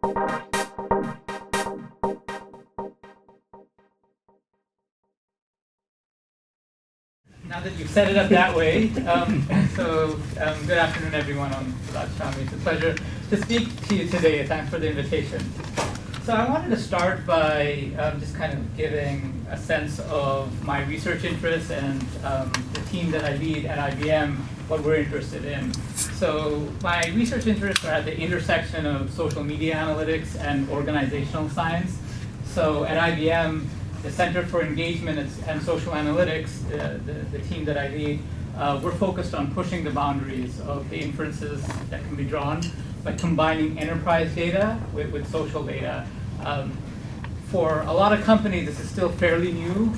Now that you've set it up that way, good afternoon, everyone. I'm Sadat Shami. It's a pleasure to speak to you today. Thanks for the invitation. So I wanted to start by just kind of giving a sense of my research interests and the team that I lead at IBM, what we're interested in. So my research interests are at the intersection of social media analytics and organizational science. So at IBM, the Center for Engagement and Social Analytics, the team that I lead, we're focused on pushing the boundaries of the inferences that can be drawn by combining enterprise data with social data. For a lot of companies, this is still fairly new.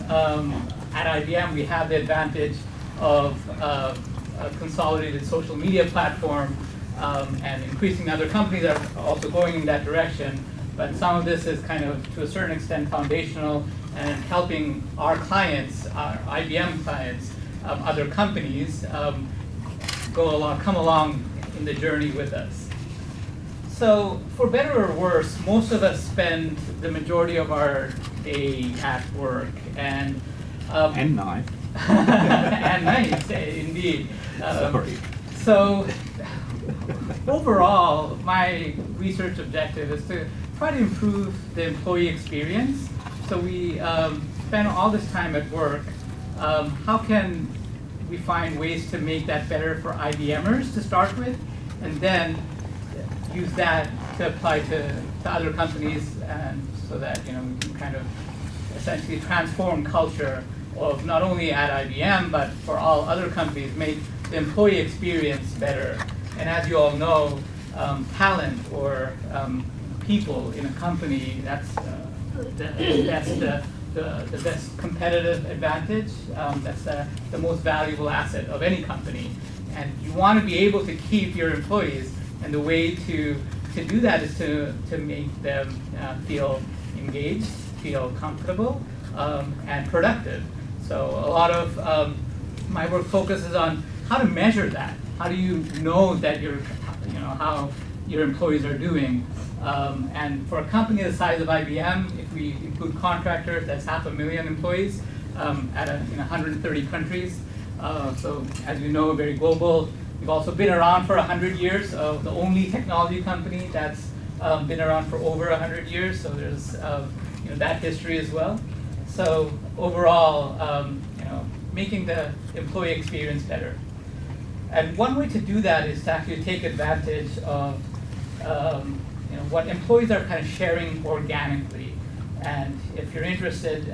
At IBM, we have the advantage of a consolidated social media platform, and increasingly other companies are also going in that direction. But some of this is kind of, to a certain extent, foundational and helping our clients, our IBM clients, other companies, come along in the journey with us. So, for better or worse, most of us spend the majority of our day at work, and night. and night, indeed. Sorry. So, overall, my research objective is to try to improve the employee experience. So we spend all this time at work. How can we find ways to make that better for IBMers to start with, and then use that to apply to other companies, and so that we can kind of essentially transform culture of not only at IBM but for all other companies, make the employee experience better. And as you all know, talent or people in a company, that's the best competitive advantage. That's the most valuable asset of any company. And you want to be able to keep your employees, and the way to do that is to make them feel engaged, feel comfortable, and productive. So a lot of my work focuses on how to measure that. How do you know that how your employees are doing? And for a company the size of IBM, if we include contractors, that's 500,000 employees in 130 countries. So as you know, very global. We've also been around for 100 years. The only technology company that's been around for over 100 years. So there's that history as well. So overall, making the employee experience better. And one way to do that is to actually take advantage of what employees are kind of sharing organically. And if you're interested,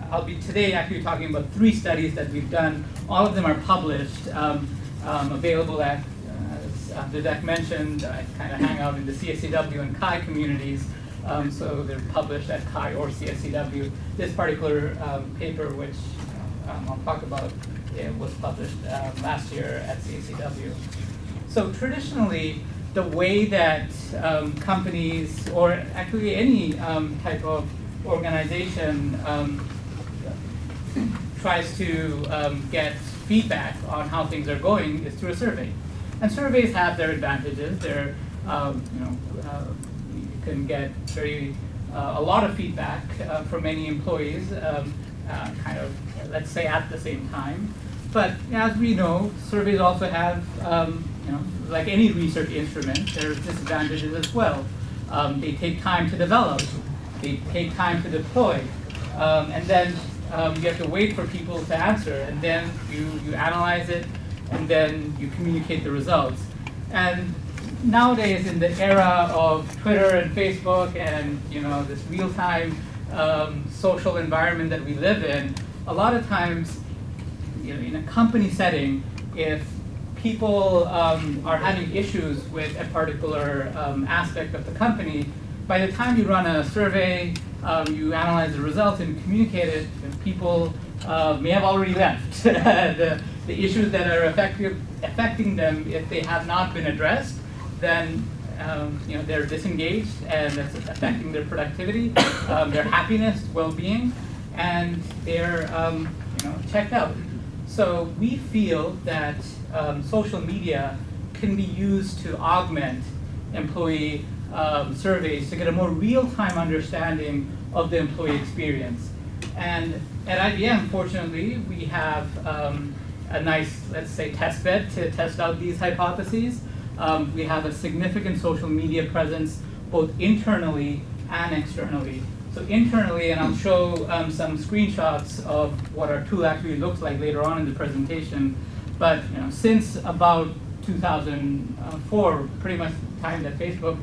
I'll be today actually talking about 3 studies that we've done. All of them are published, available at, as Vivek mentioned, I kind of hang out in the CSCW and CHI communities. So they're published at CHI or CSCW. This particular paper, which I'll talk about, was published last year at CSCW. So traditionally, the way that companies, or actually any type of organization, tries to get feedback on how things are going is through a survey. And surveys have their advantages. They're, you can get a lot of feedback from many employees, kind of, let's say, at the same time. But as we know, surveys also have, like any research instrument, there's disadvantages as well. They take time to develop. They take time to deploy. And then you have to wait for people to answer. And then you analyze it, and then you communicate the results. And nowadays, in the era of Twitter and Facebook and this real-time social environment that we live in, a lot of times, in a company setting, if people are having issues with a particular aspect of the company, by the time you run a survey, you analyze the results and communicate it, and people may have already left. The issues that are affecting them, if they have not been addressed, then they're disengaged, and that's affecting their productivity, their happiness, well-being, and they're checked out. So we feel that social media can be used to augment employee surveys to get a more real-time understanding of the employee experience. And at IBM, fortunately, we have a nice, let's say, test bed to test out these hypotheses. We have a significant social media presence, both internally and externally. So internally, and I'll show some screenshots of what our tool actually looks like later on in the presentation. But since about 2004, pretty much the time that Facebook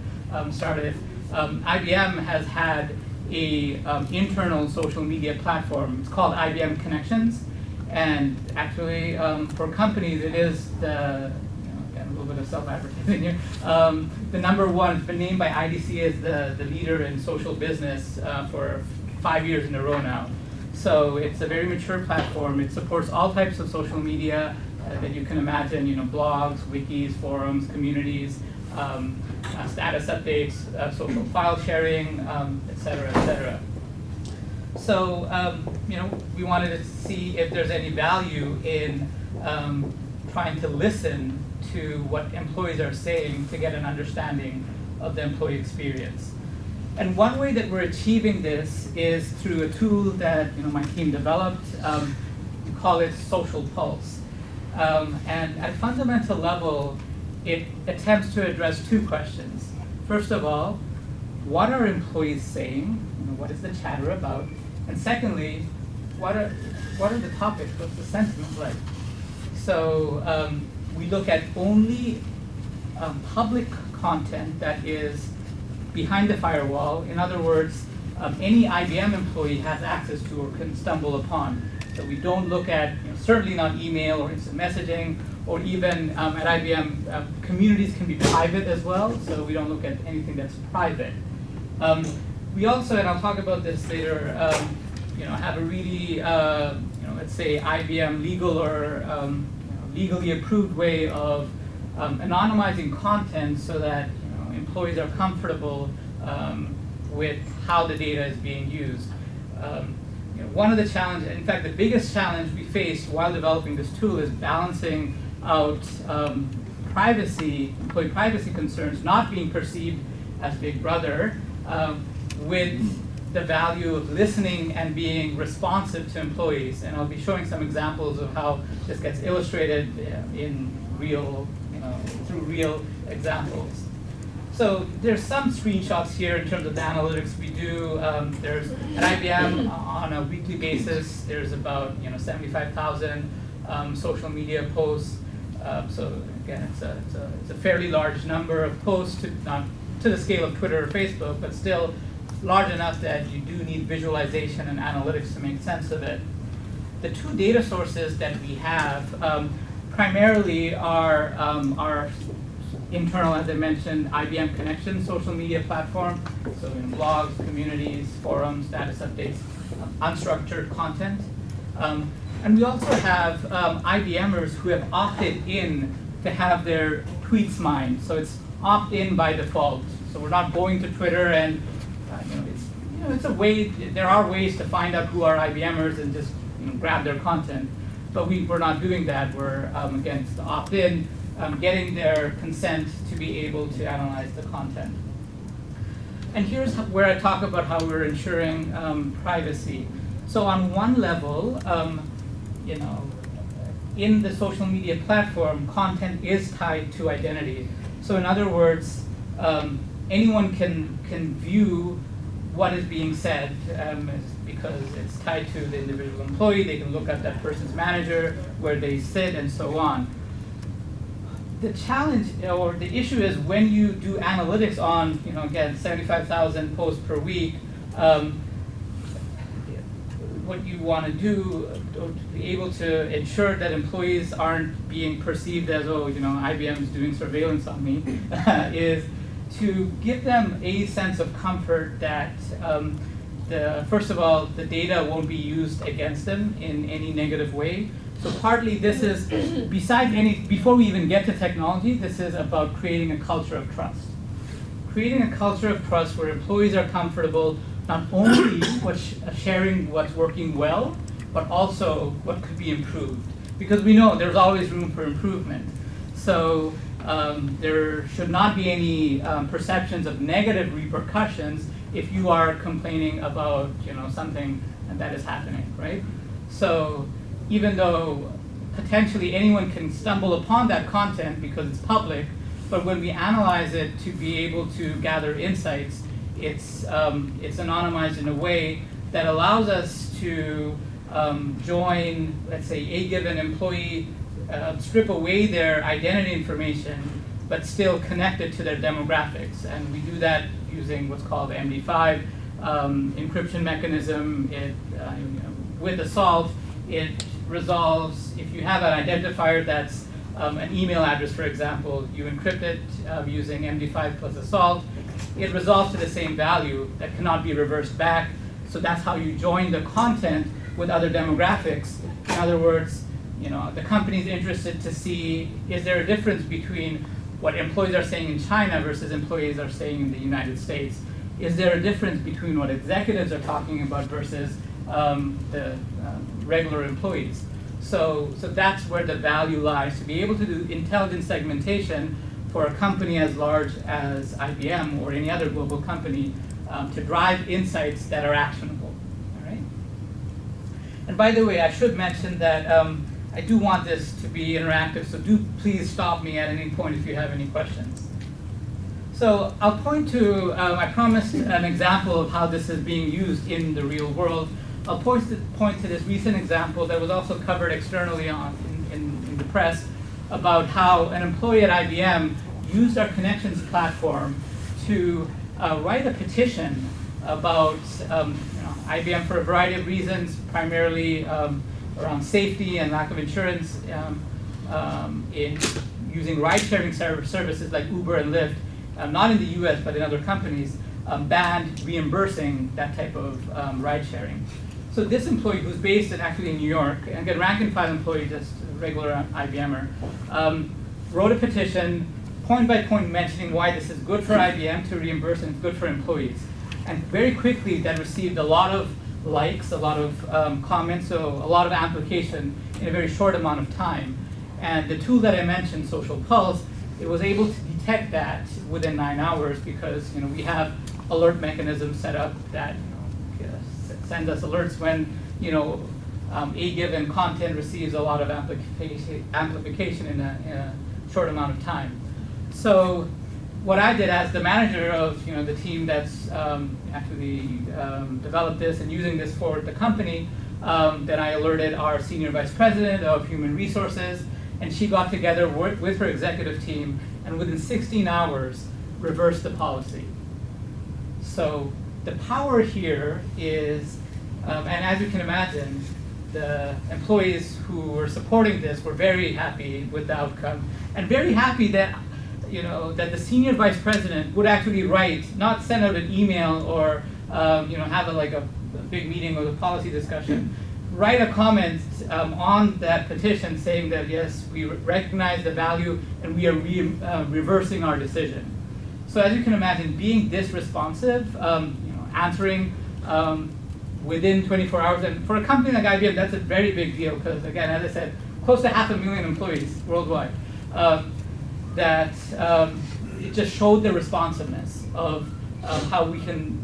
started, IBM has had a internal social media platform. It's called IBM Connections, and actually for companies, it is the again, a little bit of self-advertising here. The number one, it's been named by IDC as the leader in social business for 5 years in a row now. So it's a very mature platform. It supports all types of social media that you can imagine, blogs, wikis, forums, communities, status updates, social file sharing, et cetera, et cetera. So, we wanted to see if there's any value in trying to listen to what employees are saying to get an understanding of the employee experience. And one way that we're achieving this is through a tool that my team developed. We call it Social Pulse. And at a fundamental level, it attempts to address two questions. First of all, what are employees saying? What is the chatter about? And secondly, what are the topics? What's the sentiment like? So we look at only public content that is behind the firewall. In other words, any IBM employee has access to or can stumble upon. So we don't look at, certainly not email or instant messaging, or even at IBM, communities can be private as well, so we don't look at anything that's private. We also, and I'll talk about this later, have a really, let's say IBM legal or legally approved way of anonymizing content so that employees are comfortable with how the data is being used. One of the challenges, in fact, the biggest challenge we faced while developing this tool is balancing out employee privacy concerns not being perceived as Big Brother with the value of listening and being responsive to employees. And I'll be showing some examples of how this gets illustrated in real, through real examples. So there's some screenshots here in terms of the analytics we do. There's at IBM on a weekly basis. There's about 75,000 social media posts. So again, it's a fairly large number of posts, not to the scale of Twitter or Facebook, but still large enough that you do need visualization and analytics to make sense of it. The two data sources that we have primarily are our internal, as I mentioned, IBM Connections social media platform. So in blogs, communities, forums, status updates, unstructured content. And we also have IBMers who have opted in to have their tweets mined. So it's opt-in by default. So we're not going to Twitter and it's a way. There are ways to find out who are IBMers and just grab their content, but we're not doing that. We're again, it's the opt-in, getting their consent to be able to analyze the content. And here's where I talk about how we're ensuring privacy. So on one level, in the social media platform, content is tied to identity. So in other words, anyone can view what is being said because it's tied to the individual employee. They can look at that person's manager, where they sit, and so on. The challenge or the issue is when you do analytics on, again, 75,000 posts per week, what you want to do to be able to ensure that employees aren't being perceived as, IBM is doing surveillance on me, is to give them a sense of comfort that, first of all, the data won't be used against them in any negative way. So partly this is, before we even get to technology, this is about creating a culture of trust. Creating a culture of trust where employees are comfortable not only sharing what's working well, but also what could be improved. Because we know there's always room for improvement. So there should not be any perceptions of negative repercussions if you are complaining about something that is happening, right? So even though potentially anyone can stumble upon that content because it's public, but when we analyze it to be able to gather insights, it's anonymized in a way that allows us to join, let's say, a given employee, strip away their identity information, but still connect it to their demographics. And we do that using what's called the MD5 encryption mechanism. With Assault, it resolves, if you have an identifier that's an email address, for example, you encrypt it using MD5 plus Assault. It resolves to the same value that cannot be reversed back. So that's how you join the content with other demographics. In other words, the company is interested to see, is there a difference between what employees are saying in China versus employees are saying in the United States? Is there a difference between what executives are talking about versus the regular employees? So that's where the value lies, to be able to do intelligent segmentation for a company as large as IBM or any other global company to drive insights that are actionable. All right? And by the way, I should mention that I do want this to be interactive, so do please stop me at any point if you have any questions. So I'll point to, I promised an example of how this is being used in the real world. I'll point to this recent example that was also covered externally in the press about how an employee at IBM used our connections platform to write a petition about IBM for a variety of reasons, primarily around safety and lack of insurance in using ride-sharing services like Uber and Lyft, not in the US, but in other companies, banned reimbursing that type of ride-sharing. So this employee, who's based actually in New York, and again, rank-and-file employee, just a regular IBMer, wrote a petition, point by point, mentioning why this is good for IBM to reimburse and it's good for employees. And very quickly, that received a lot of likes, a lot of comments, so a lot of application in a very short amount of time. And the tool that I mentioned, Social Pulse, it was able to detect that within 9 hours because we have alert mechanisms set up that sends us alerts when a given content receives a lot of amplification in a short amount of time. So what I did as the manager of the team that's actually developed this and using this for the company, then I alerted our senior vice president of human resources, and she got together with her executive team and within 16 hours reversed the policy. So the power here is, and as you can imagine, the employees who were supporting this were very happy with the outcome and very happy that that the senior vice president would actually write, not send out an email or have a big meeting or a policy discussion, write a comment on that petition saying that yes, we recognize the value and we are reversing our decision. So as you can imagine, being this responsive, answering within 24 hours, and for a company like IBM, that's a very big deal because again, as I said, close to 500,000 employees worldwide. That it just showed the responsiveness of how we can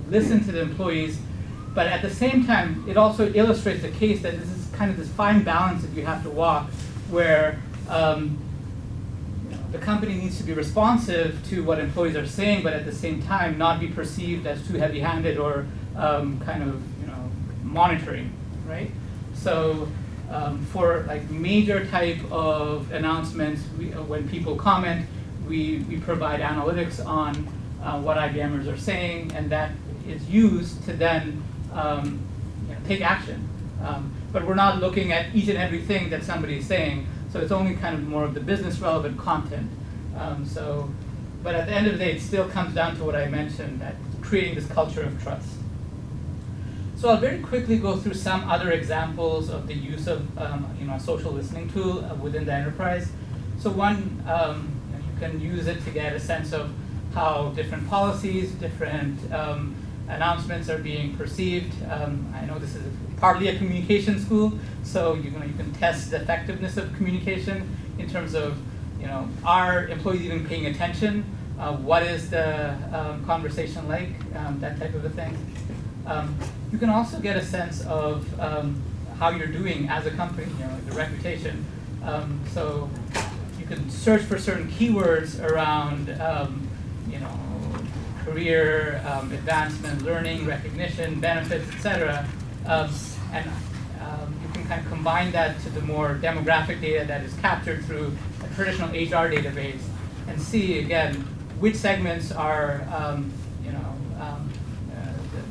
listen to the employees, but at the same time, it also illustrates the case that this is kind of this fine balance that you have to walk, where the company needs to be responsive to what employees are saying, but at the same time not be perceived as too heavy-handed or kind of monitoring, right? So for major type of announcements, when people comment, we provide analytics on what IBMers are saying, and that is used to then take action. But we're not looking at each and everything that somebody is saying, so it's only kind of more of the business relevant content. But at the end of the day, it still comes down to what I mentioned, that creating this culture of trust. So I'll very quickly go through some other examples of the use of a social listening tool within the enterprise. So one, you can use it to get a sense of how different policies, different announcements are being perceived. I know this is partly a communication school, so you can test the effectiveness of communication in terms of are employees even paying attention? What is the conversation like? That type of a thing. You can also get a sense of how you're doing as a company, the reputation. So you can search for certain keywords around, career advancement, learning, recognition, benefits, etc. And you can kind of combine that to the more demographic data that is captured through a traditional HR database, and see again which segments are,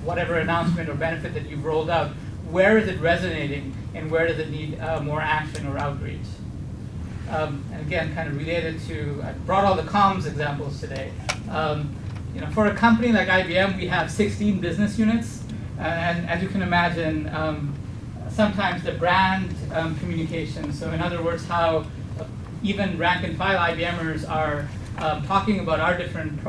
whatever announcement or benefit that you've rolled out, where is it resonating, and where does it need more action or outreach? And again, kind of related to, I brought all the comms examples today. For a company like IBM, we have 16 business units, and as you can imagine, sometimes the brand communication, so in other words, how even rank and file IBMers are talking about our different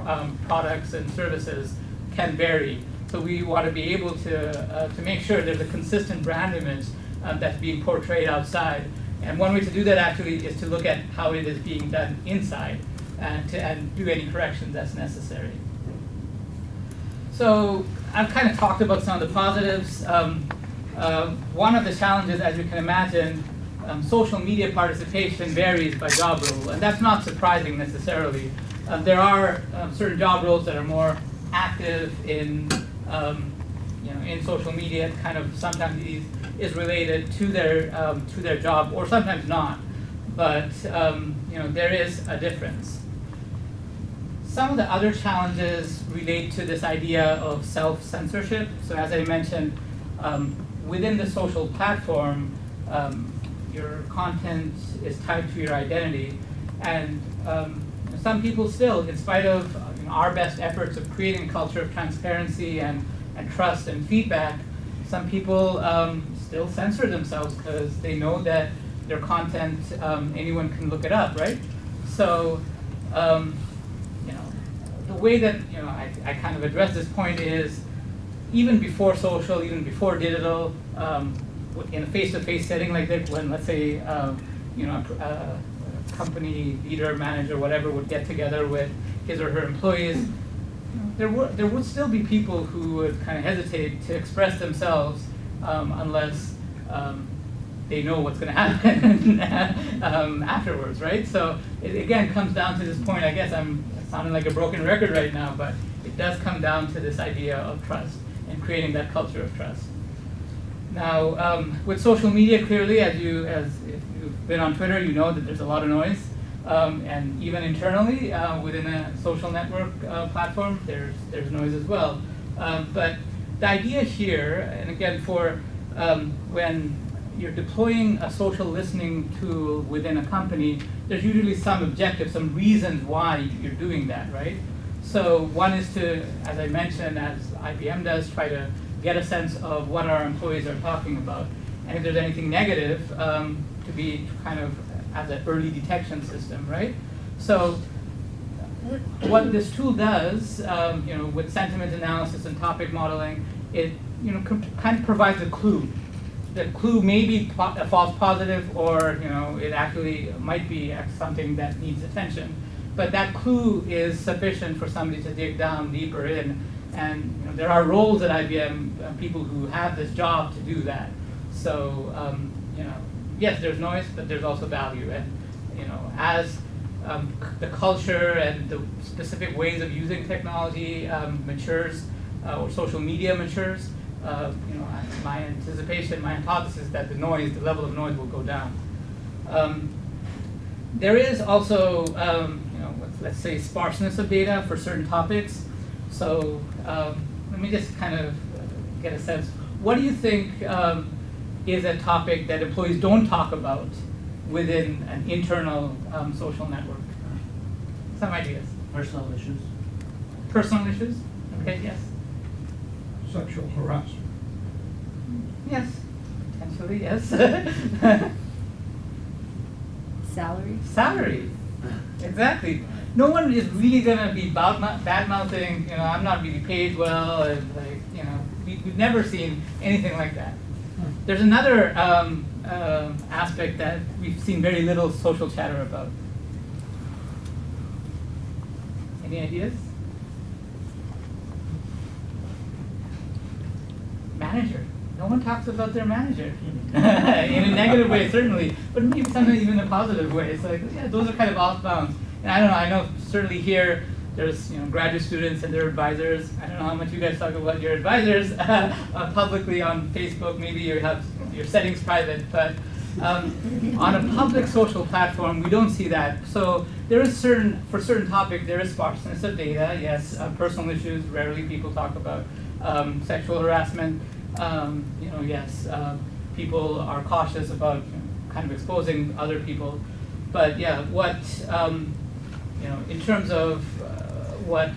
products and services can vary. So we want to be able to make sure there's a consistent brand image that's being portrayed outside. And one way to do that actually is to look at how it is being done inside and do any corrections that's necessary. So I've kind of talked about some of the positives. One of the challenges, as you can imagine, social media participation varies by job role, and that's not surprising necessarily. There are certain job roles that are more active in social media. Kind of sometimes is related to their job, or sometimes not. But there is a difference. Some of the other challenges relate to this idea of self-censorship. So as I mentioned, within the social platform, your content is tied to your identity, and some people still, in spite of our best efforts of creating a culture of transparency and trust and feedback, some people still censor themselves because they know that their content, anyone can look it up, right? So, the way that I kind of address this point is, even before social, even before digital, in a face-to-face setting like that, when let's say a company leader, manager, whatever would get together with his or her employees, there would still be people who would kind of hesitate to express themselves unless they know what's going to happen afterwards, right? So it again comes down to this point. I guess I'm sounding like a broken record right now, but it does come down to this idea of trust and creating that culture of trust. Now, with social media, clearly, if you've been on Twitter, you know that there's a lot of noise. And even internally, within a social network platform, there's noise as well. But the idea here, and again, for when you're deploying a social listening tool within a company, there's usually some objective, some reasons why you're doing that, right? So one is to, as I mentioned, as IBM does, try to get a sense of what our employees are talking about. And if there's anything negative, to be kind of as an early detection system, right? So what this tool does, with sentiment analysis and topic modeling, it kind of provides a clue. The clue may be a false positive, or it actually might be something that needs attention. But that clue is sufficient for somebody to dig down deeper in. And there are roles at IBM, people who have this job to do that. So yes, there's noise, but there's also value. And as the culture and the specific ways of using technology matures, or social media matures, my anticipation, my hypothesis that the level of noise will go down. There is also, let's say, sparseness of data for certain topics. So let me just kind of get a sense. What do you think is a topic that employees don't talk about within an internal social network? Some ideas. Personal issues. Personal issues? Okay, yes. Sexual harassment. Yes, potentially, yes. Salary? Salary, exactly. No one is really going to be bad-mouthing, I'm not really paid well, and we've never seen anything like that. There's another aspect that we've seen very little social chatter about. Any ideas? Manager. No one talks about their manager. In a negative way, certainly, but maybe sometimes even in a positive way. It's like, yeah, those are kind of off-bounds. And I don't know, I know certainly here, there's graduate students and their advisors. I don't know how much you guys talk about your advisors publicly on Facebook. Maybe you have your settings private, but on a public social platform, we don't see that. So there is for certain topics, there is sparseness of data. Yes, personal issues, rarely people talk about sexual harassment. Yes, people are cautious about kind of exposing other people. But yeah, what, in terms of what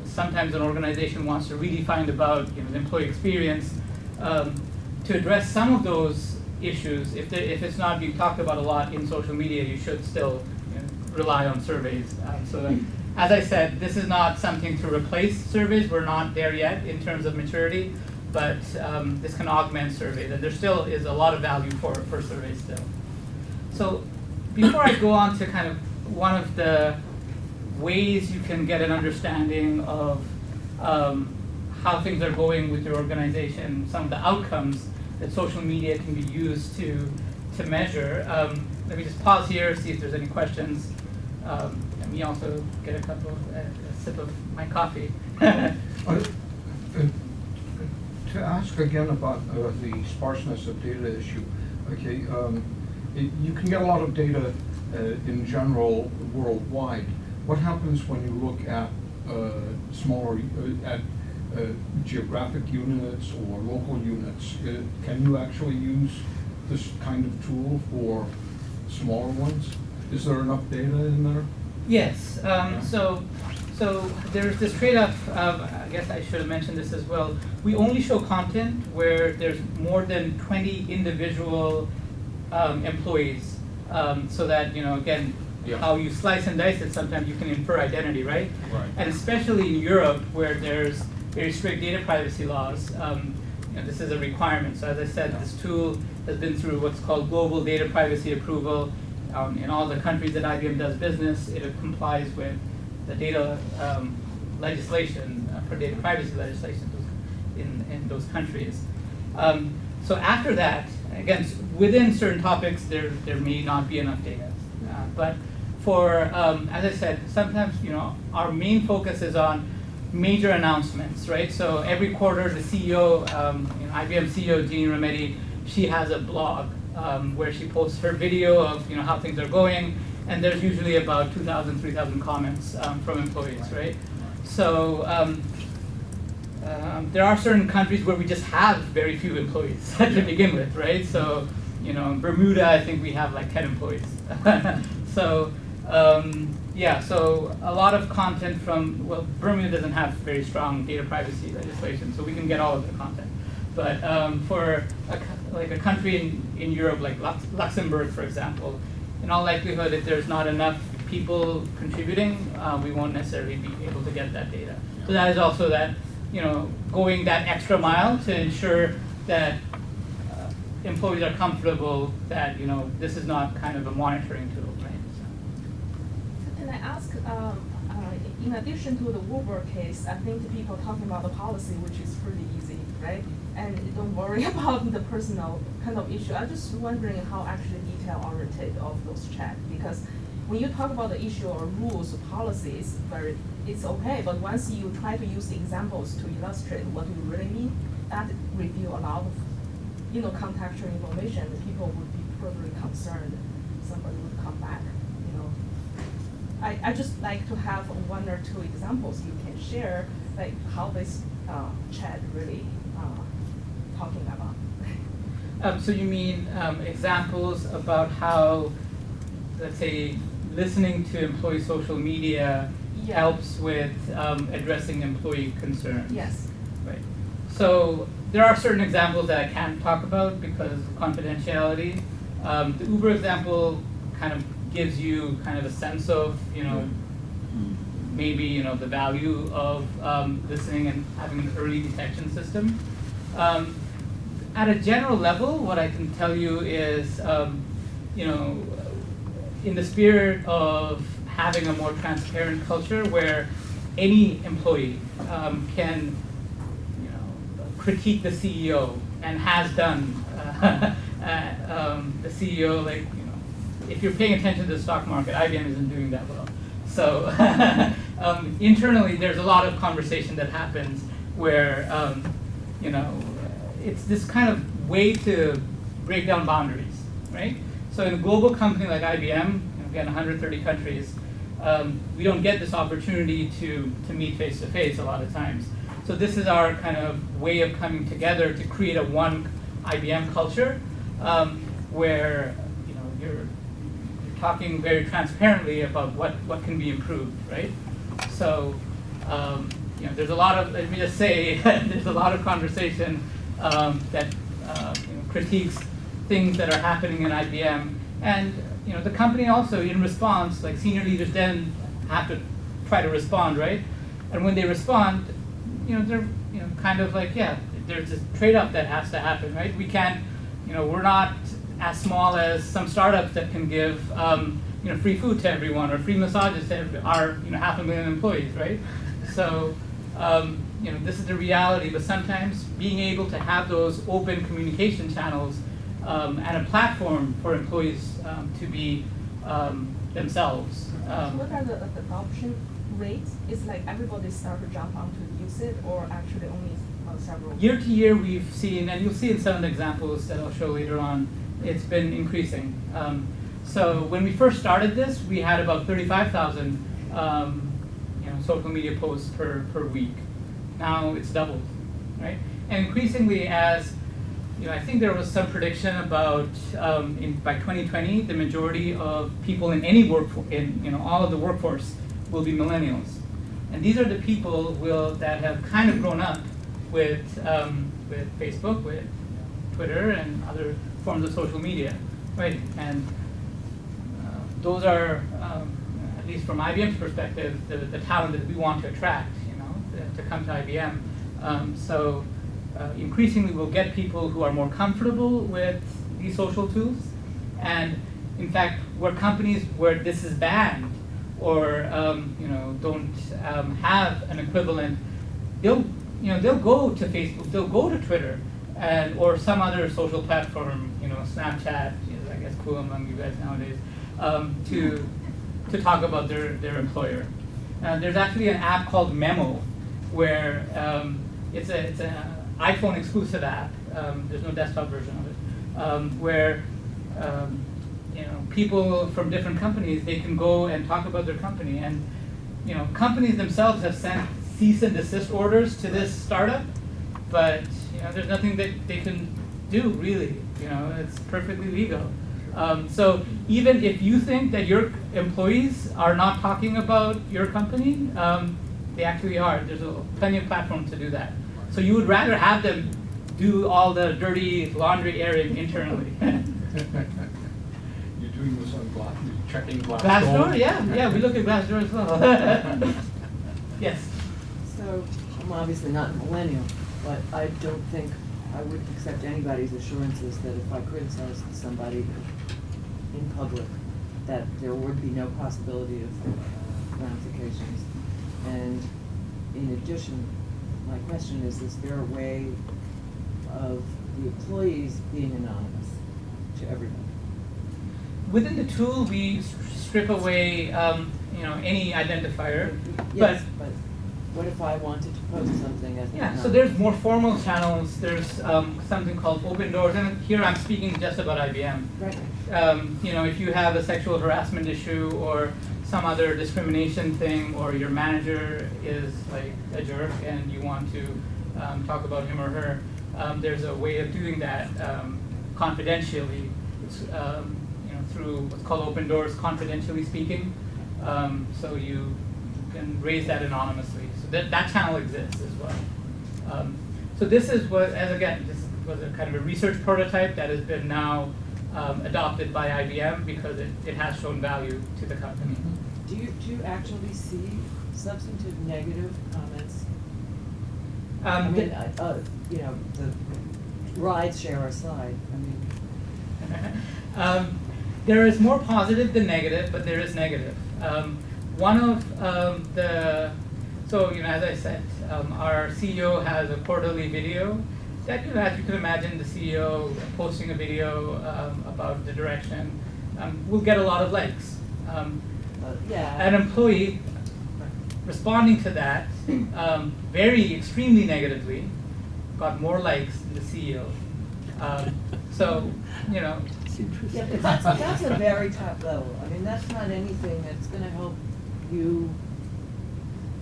sometimes an organization wants to redefine about the employee experience, to address some of those issues, if it's not being talked about a lot in social media, you should still rely on surveys. As I said, this is not something to replace surveys. We're not there yet in terms of maturity, but this can augment surveys, and there still is a lot of value for surveys still. So before I go on to kind of one of the ways you can get an understanding of how things are going with your organization, some of the outcomes that social media can be used to measure. Let me just pause here, see if there's any questions. Let me also get a sip of my coffee. To ask again about the sparseness of data issue, okay, you can get a lot of data in general worldwide. What happens when you look at smaller, geographic units or local units? Can you actually use this kind of tool for smaller ones? Is there enough data in there? Yes. So there's this trade-off. I guess I should have mentioned this as well. We only show content where there's more than 20 individual employees, so that again, how you slice and dice it. Sometimes you can infer identity, right? Right. And especially in Europe, where there's very strict data privacy laws, this is a requirement. So as I said, this tool has been through what's called global data privacy approval. In all the countries that IBM does business, it complies with the data legislation, for data privacy legislation in those countries. So after that, again, within certain topics, there may not be enough data. But for, as I said, sometimes our main focus is on major announcements, right? So every quarter, the CEO, IBM CEO Jeannie Rometty, she has a blog where she posts her video of how things are going, and there's usually about 2,000, 3,000 comments from employees, right? So there are certain countries where we just have very few employees to begin with, right? So in Bermuda, I think we have like 10 employees. So so a lot of content from, well, Bermuda doesn't have very strong data privacy legislation, so we can get all of the content. But for a country in Europe, like Luxembourg, for example, in all likelihood, if there's not enough people contributing, we won't necessarily be able to get that data. So that is also that, going that extra mile to ensure that employees are comfortable that, this is not kind of a monitoring tool, right? Can I ask, in addition to the Uber case, I think the people talking about the policy, which is pretty easy, right? And don't worry about the personal kind of issue. I'm just wondering how actually detail-oriented of those chat, because when you talk about the issue or rules or policies, it's okay, but once you try to use examples to illustrate what you really mean, that reveal a lot of contextual information. People would be probably concerned. Somebody would come back. I just like to have one or two examples you can share, like how this chat really talking about. So you mean examples about how, let's say, listening to employee social media helps with addressing employee concerns? Yes. Right. So there are certain examples that I can't talk about because of confidentiality. The Uber example kind of gives you kind of a sense of, maybe, the value of listening and having an early detection system. At a general level, what I can tell you is, in the spirit of having a more transparent culture where any employee can, critique the CEO and has done. The CEO, if you're paying attention to the stock market, IBM isn't doing that well. So internally, there's a lot of conversation that happens where, it's this kind of way to break down boundaries, right? So in a global company like IBM, again, 130 countries, we don't get this opportunity to meet face to face a lot of times. So this is our kind of way of coming together to create a one IBM culture where you're talking very transparently about what can be improved, right? So there's a lot of, let me just say, there's a lot of conversation that critiques things that are happening in IBM, and the company also, in response, like senior leaders then have to try to respond, right? And when they respond, they're kind of like, yeah, there's this trade-off that has to happen, right? We can't, we're not as small as some startups that can give free food to everyone or free massages to our 500,000 employees, right? So this is the reality, but sometimes being able to have those open communication channels and a platform for employees to be themselves. What are the adoption rates? Is like everybody start to jump onto use it, or actually only several? Year to year, we've seen, and you'll see in some of the examples that I'll show later on, it's been increasing. So when we first started this, we had about 35,000 social media posts per week. Now it's doubled, right? And increasingly, as I think there was some prediction about by 2020, the majority of people in any all of the workforce will be millennials, and these are the people that have kind of grown up with Facebook, with Twitter, and other forms of social media, right? And those are, at least from IBM's perspective, the talent that we want to attract, to come to IBM. So increasingly, we'll get people who are more comfortable with these social tools, and in fact, where companies where this is banned or don't have an equivalent, they'll go to Facebook, they'll go to Twitter, or some other social platform, Snapchat is, I guess, cool among you guys nowadays, to talk about their employer. There's actually an app called Memo, where it's an iPhone exclusive app. There's no desktop version of it, where people from different companies, they can go and talk about their company, and companies themselves have sent cease and desist orders to this startup, but there's nothing that they can do really. It's perfectly legal. So even if you think that your employees are not talking about your company, they actually are. There's plenty of platforms to do that. So you would rather have them do all the dirty laundry airing internally. You're doing this on checking Glassdoor? Glassdoor, yeah, we look at Glassdoor as well. Yes. So I'm obviously not a millennial, but I don't think I would accept anybody's assurances that if I criticized somebody in public, that there would be no possibility of ramifications. And in addition, my question is there a way of the employees being anonymous to everybody? Within the tool, we strip away, any identifier. Yes, but what if I wanted to post something as So there's more formal channels. There's something called open doors, and here I'm speaking just about IBM. Right. If you have a sexual harassment issue or some other discrimination thing, or your manager is like a jerk and you want to talk about him or her, there's a way of doing that confidentially. It's, through what's called open doors, confidentially speaking. So you can raise that anonymously. So that channel exists as well. So this is this was a kind of a research prototype that has been now adopted by IBM because it has shown value to the company. Do you actually see substantive negative comments? The ride share aside, there is more positive than negative, but there is negative. So, as I said, our CEO has a quarterly video that, as you can imagine, the CEO posting a video about the direction will get a lot of likes. Yeah. An employee responding to that very extremely negatively got more likes than the CEO. So, Yeah, but that's a very top level. I mean, that's not anything that's gonna help you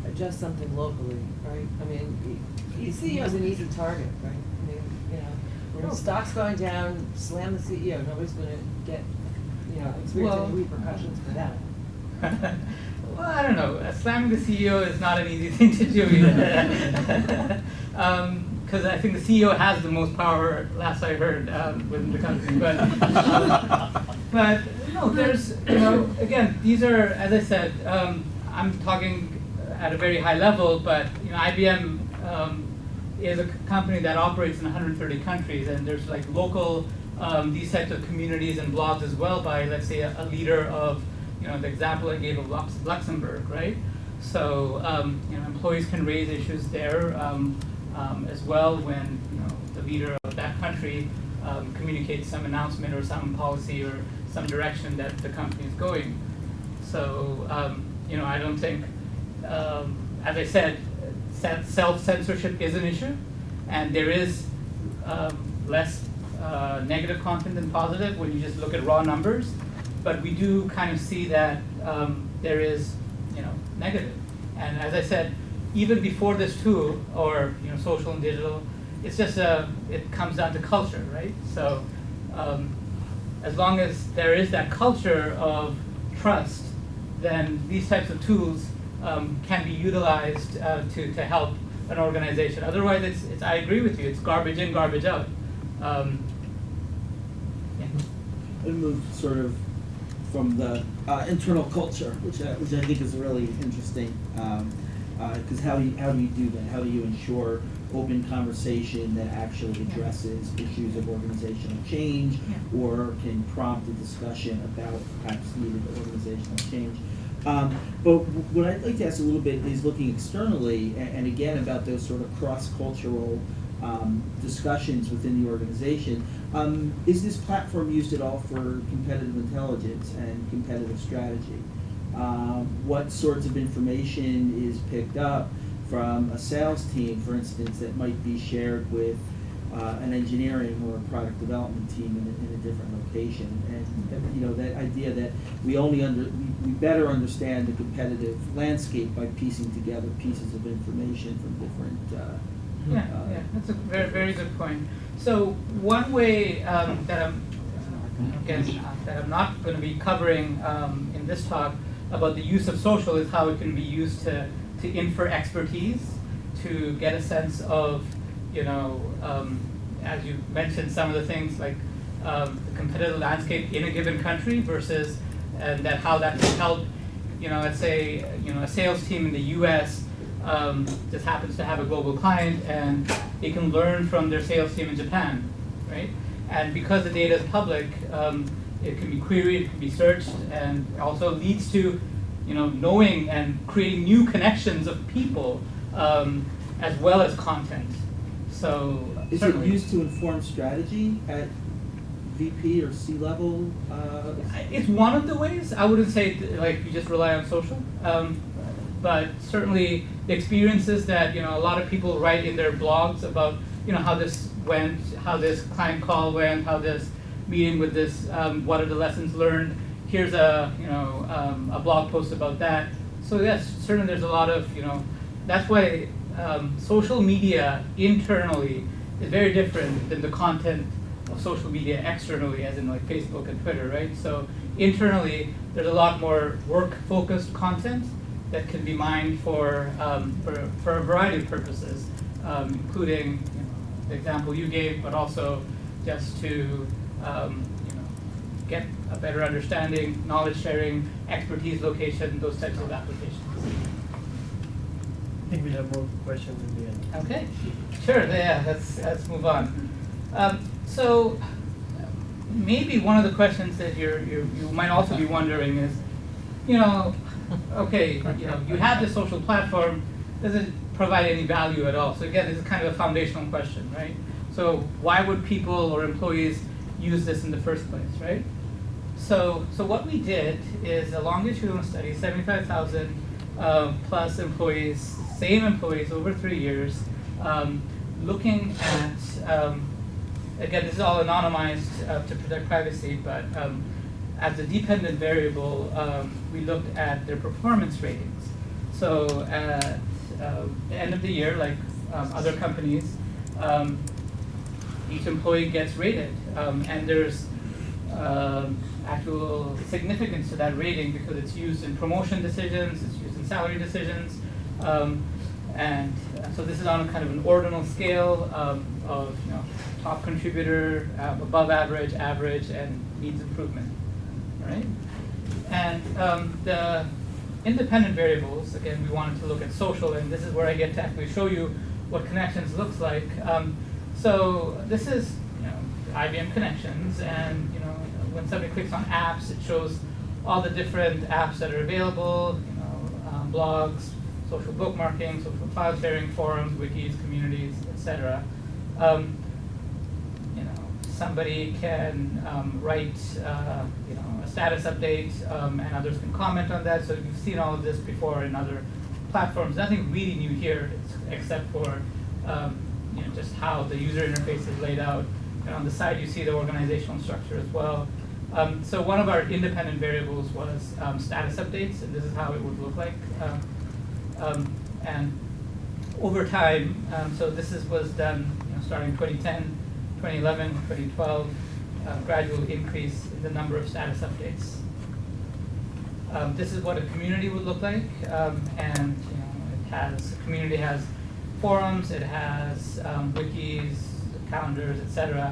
adjust something locally, right? I mean, CEO is an easy target, right? I mean, when stock's going down, slam the CEO, nobody's gonna get, experience any repercussions for that. Well, I don't know. Slamming the CEO is not an easy thing to do either. Because I think the CEO has the most power, last I heard, within the company. But no, there's, again, these are, as I said, I'm talking at a very high level, but IBM is a company that operates in 130 countries, and there's like local, these types of communities and blogs as well by, let's say, a leader of, the example I gave of Luxembourg, right? So, employees can raise issues there as well when, the leader of that country communicates some announcement or some policy or some direction that the company is going. So, I don't think, as I said, self-censorship is an issue, and there is less negative content than positive when you just look at raw numbers. But we do kind of see that there is, negative. And as I said, even before this tool, or social and digital, it's just it comes down to culture, right? So as long as there is that culture of trust, then these types of tools can be utilized to help an organization. Otherwise, it's I agree with you. It's garbage in, garbage out. Yeah. And move sort of from the internal culture, which I think is really interesting, because how do you do that? How do you ensure open conversation that actually addresses issues of organizational change, or can prompt a discussion about perhaps needed organizational change? But what I'd like to ask a little bit is looking externally, and again about those sort of cross-cultural discussions within the organization. Is this platform used at all for competitive intelligence and competitive strategy? What sorts of information is picked up from a sales team, for instance, that might be shared with an engineering or a product development team in a different location? And that idea that we better understand the competitive landscape by piecing together pieces of information from different. Yeah, that's a very, very good point. So one way that I'm not going to be covering in this talk about the use of social is how it can be used to infer expertise, to get a sense of, as you mentioned, some of the things like the competitive landscape in a given country versus, and that how that can help, let's say, a sales team in the U.S. Just happens to have a global client, and they can learn from their sales team in Japan, right? And because the data is public, it can be queried, it can be searched, and also leads to, knowing and creating new connections of people as well as content. So is it used to inform strategy at VP or C-level? It's one of the ways. I wouldn't say like you just rely on social. But certainly the experiences that a lot of people write in their blogs about how this went, how this client call went, how this meeting with this, what are the lessons learned. Here's a a blog post about that. So yes, certainly there's a lot of that's why social media internally is very different than the content of social media externally, as in like Facebook and Twitter, right? So internally there's a lot more work-focused content that can be mined for a variety of purposes, including the example you gave, but also just to get a better understanding, knowledge sharing, expertise location, those types of applications. I think we have more questions in the end. Okay, sure. Yeah, let's move on. So maybe one of the questions that you might also be wondering is, okay, you have this social platform. doesn't provide any value at all. So again, this is kind of a foundational question, right? So why would people or employees use this in the first place, right? So what we did is a longitudinal study, 75,000 plus employees, same employees over 3 years, looking at, again, this is all anonymized to protect privacy, but as a dependent variable, we looked at their performance ratings. So at the end of the year, like other companies, each employee gets rated, and there's actual significance to that rating because it's used in promotion decisions, it's used in salary decisions, and so this is on a kind of an ordinal scale of top contributor, above average, average, and needs improvement, right? And the independent variables, again, we wanted to look at social, and this is where I get to actually show you what Connections looks like. So this is IBM Connections, and when somebody clicks on apps, it shows all the different apps that are available, blogs, social bookmarking, social file sharing, forums, wikis, communities, etc. Somebody can write a status update, and others can comment on that. So you've seen all of this before in other platforms. Nothing really new here, except for just how the user interface is laid out. And on the side, you see the organizational structure as well. So one of our independent variables was status updates, and this is how it would look like. And over time, so this was done starting 2010, 2011, 2012, gradual increase in the number of status updates. This is what a community would look like, and the community has forums, it has wikis, calendars, etc.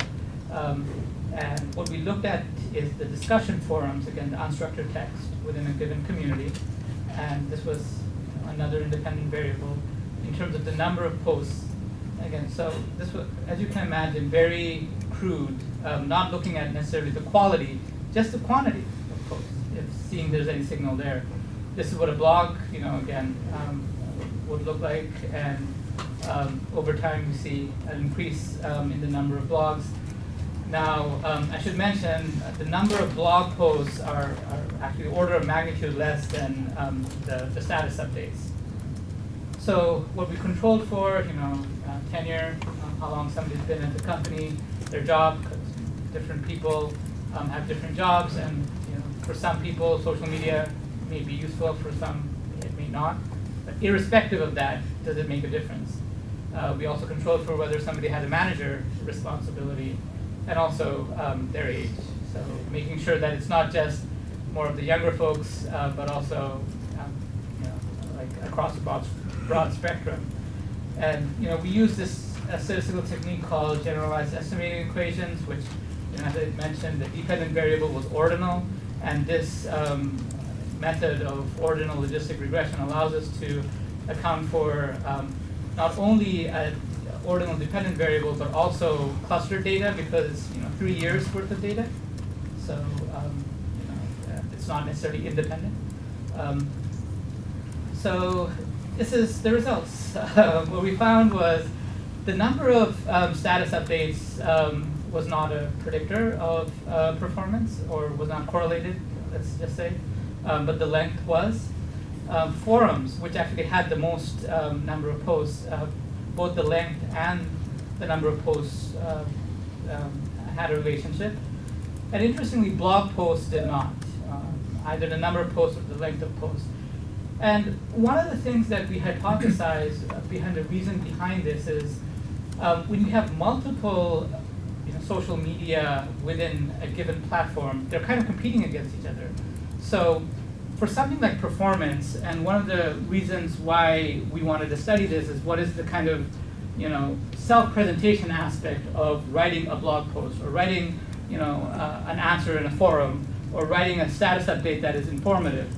And what we looked at is the discussion forums, again, the unstructured text within a given community. And this was another independent variable in terms of the number of posts. Again, so this was, as you can imagine, very crude, not looking at necessarily the quality, just the quantity of posts, seeing there's any signal there. This is what a blog, again, would look like, and over time we see an increase in the number of blogs. Now, I should mention the number of blog posts are actually order of magnitude less than the status updates. So what we controlled for, tenure, how long somebody's been at the company, their job, because different people have different jobs, and for some people social media may be useful, for some it may not. But irrespective of that, does it make a difference? We also controlled for whether somebody had a manager responsibility, and also their age. So making sure that it's not just more of the younger folks, but also like across a broad spectrum. And we use this statistical technique called generalized estimating equations, which, as I mentioned, the dependent variable was ordinal, and this method of ordinal logistic regression allows us to account for not only ordinal dependent variable, but also clustered data, because it's 3 years worth of data. So it's not necessarily independent. So this is the results. What we found was the number of status updates was not a predictor of performance, or was not correlated, let's just say, but the length was. Forums, which actually had the most number of posts, both the length and the number of posts had a relationship. And interestingly, blog posts did not, either the number of posts or the length of posts. And one of the things that we hypothesized behind the reason behind this is when you have multiple social media within a given platform, they're kind of competing against each other. So for something like performance, and one of the reasons why we wanted to study this is what is the kind of self-presentation aspect of writing a blog post, or writing an answer in a forum, or writing a status update that is informative.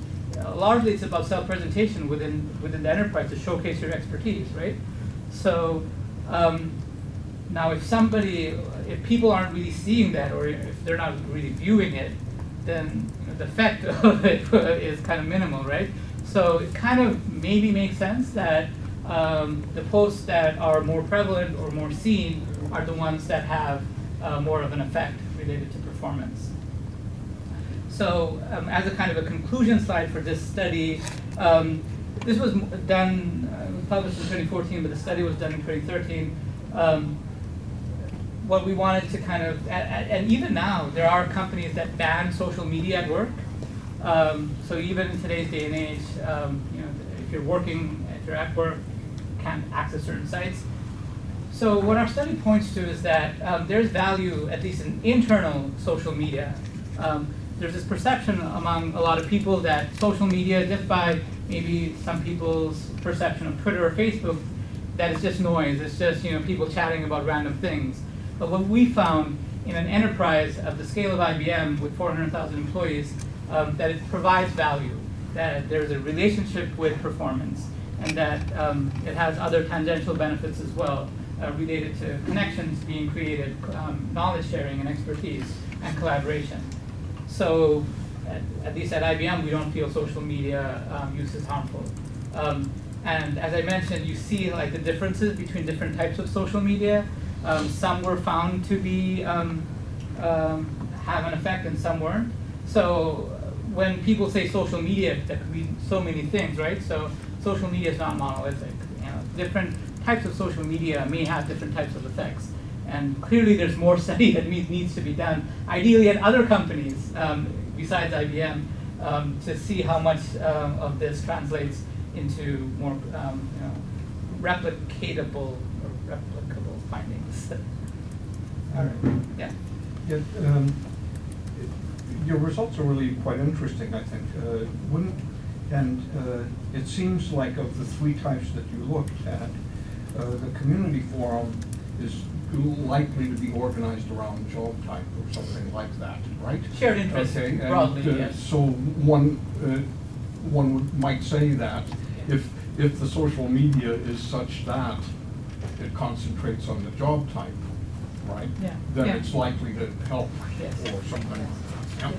Largely it's about self-presentation within the enterprise to showcase your expertise, right? So now if people aren't really seeing that, or if they're not really viewing it, then the effect of it is kind of minimal, right? So it kind of maybe makes sense that the posts that are more prevalent or more seen are the ones that have more of an effect related to performance. So as a kind of a conclusion slide for this study, this was done, it was published in 2014, but the study was done in 2013. What we wanted to kind of, and even now, there are companies that ban social media at work. So even in today's day and age, you know, if you're working, if you're at work, you can't access certain sites. So what our study points to is that there's value, at least in internal social media. There's this perception among a lot of people that social media, just by maybe some people's perception of Twitter or Facebook, that it's just noise. It's just, you know, people chatting about random things. But what we found in an enterprise of the scale of IBM with 400,000 employees, that it provides value, that there's a relationship with performance, and that it has other tangential benefits as well, related to connections being created, knowledge sharing and expertise, and collaboration. So at least at IBM, we don't feel social media use is harmful. And as I mentioned, you see like the differences between different types of social media. Some were found to be have an effect, and some weren't. So when people say social media, that could be so many things, right? So social media is not monolithic. You know, different types of social media may have different types of effects. And clearly there's more study that needs to be done, ideally at other companies besides IBM, to see how much of this translates into more you know, replicatable findings. All right. Yeah. Yeah, your results are really quite interesting, I think. It seems like of the three types that you looked at, the community forum is likely to be organized around job type or something like that, right? Shared interest, okay, and, broadly, yes. So one might say that if the social media is such that it concentrates on the job type, right? Yeah. Then Yeah. it's likely to help Yes. or something. Yeah.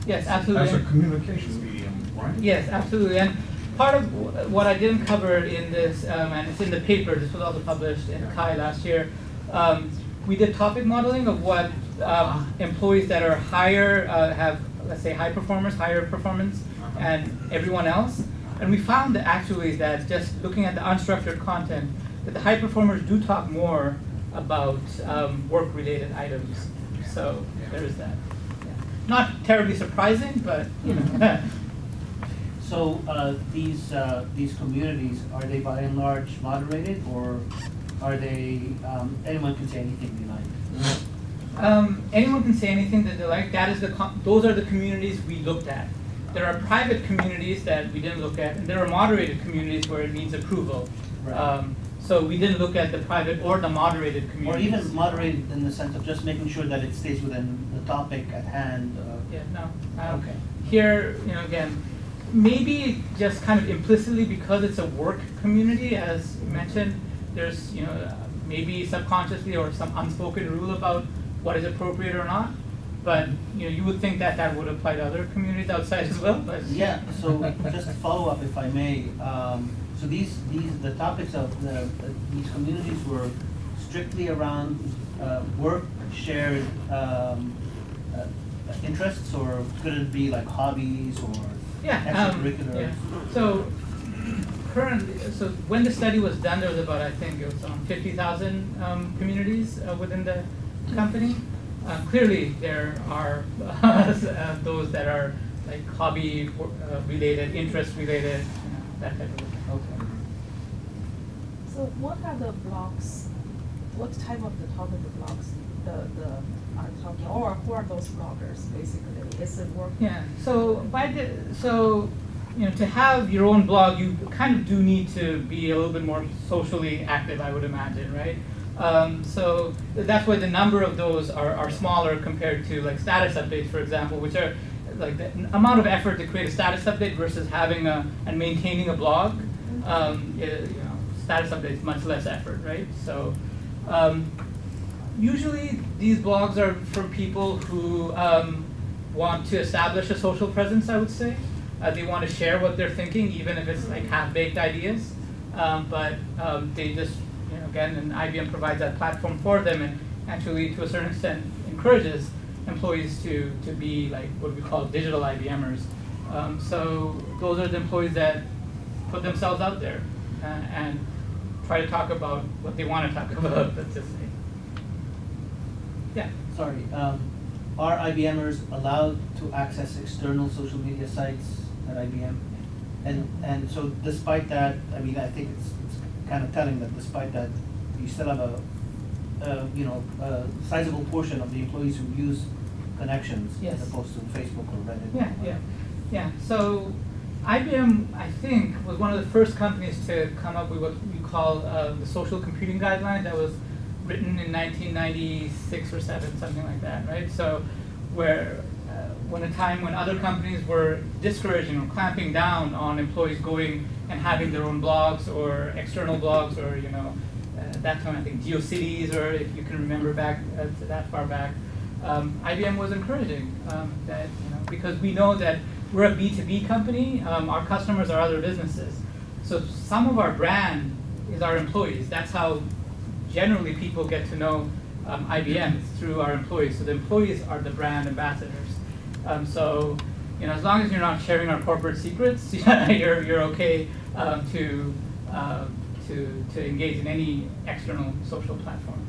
Yes, absolutely. As a communication medium, right? Yes, absolutely. And part of what I didn't cover in this, and it's in the paper, this was also published in CHI last year, we did topic modeling of what employees that are higher, have, let's say, high performers, higher performance, and everyone else. And we found that actually that just looking at the unstructured content, that the high performers do talk more about work-related items. So there is that. Yeah. Not terribly surprising, but you know. So these communities, are they by and large moderated, or are they anyone can say anything they like? Anyone can say anything that they like. That is those are the communities we looked at. There are private communities that we didn't look at, and there are moderated communities where it needs approval. Right. So we didn't look at the private or the moderated Or communities. even moderated in the sense of just making sure that it stays within the topic at hand. Yeah, no. Okay. Here, you know, again, maybe just kind of implicitly because it's a work community, as mentioned, there's, you know, maybe subconsciously or some unspoken rule about what is appropriate or not. But, you know, you would think that that would apply to other communities outside as well, but. Yeah, so just to follow up, if I may, so the topics of these communities were strictly around work, shared interests, or could it be like hobbies or extracurriculars? Yeah. So currently, so when the study was done, there was about, I think it was 50,000 communities within the company. Clearly, there are those that are like hobby related, interest related, you know, that type of thing. Okay. So what are the blogs, what type of the topic blogs are talking, or who are those bloggers basically? Is it work? Yeah. So you know, to have your own blog, you kind of do need to be a little bit more socially active, I would imagine, right? So that's why the number of those are smaller compared to like status updates, for example, which are like the amount of effort to create a status update versus having and maintaining a blog. You know, status updates much less effort, right? So usually these blogs are for people who want to establish a social presence, I would say. They want to share what they're thinking, even if it's like half-baked ideas. but they just, again, and IBM provides that platform for them, and actually, to a certain extent, encourages employees to be like what we call digital IBMers. So those are the employees that put themselves out there and try to talk about what they want to talk about, let's just say. Yeah. Sorry, are IBMers allowed to access external social media sites at IBM? And so despite that, I mean, I think it's kind of telling that despite that, you still have a sizable portion of the employees who use Connections Yes. as opposed to Facebook or Reddit. Yeah, yeah, yeah. So IBM, I think, was one of the first companies to come up with what we call the social computing guideline that was written in 1996 or 7, something like that, right? So when a time when other companies were discouraging or clamping down on employees going and having their own blogs or external blogs, or at that time I think GeoCities, or if you can remember back to that far back, IBM was encouraging that, because we know that we're a B2B company, our customers are other businesses. So some of our brand is our employees. That's how generally people get to know IBM, it's through our employees. So the employees are the brand ambassadors. So as long as you're not sharing our corporate secrets, you're okay to engage in any external social platform.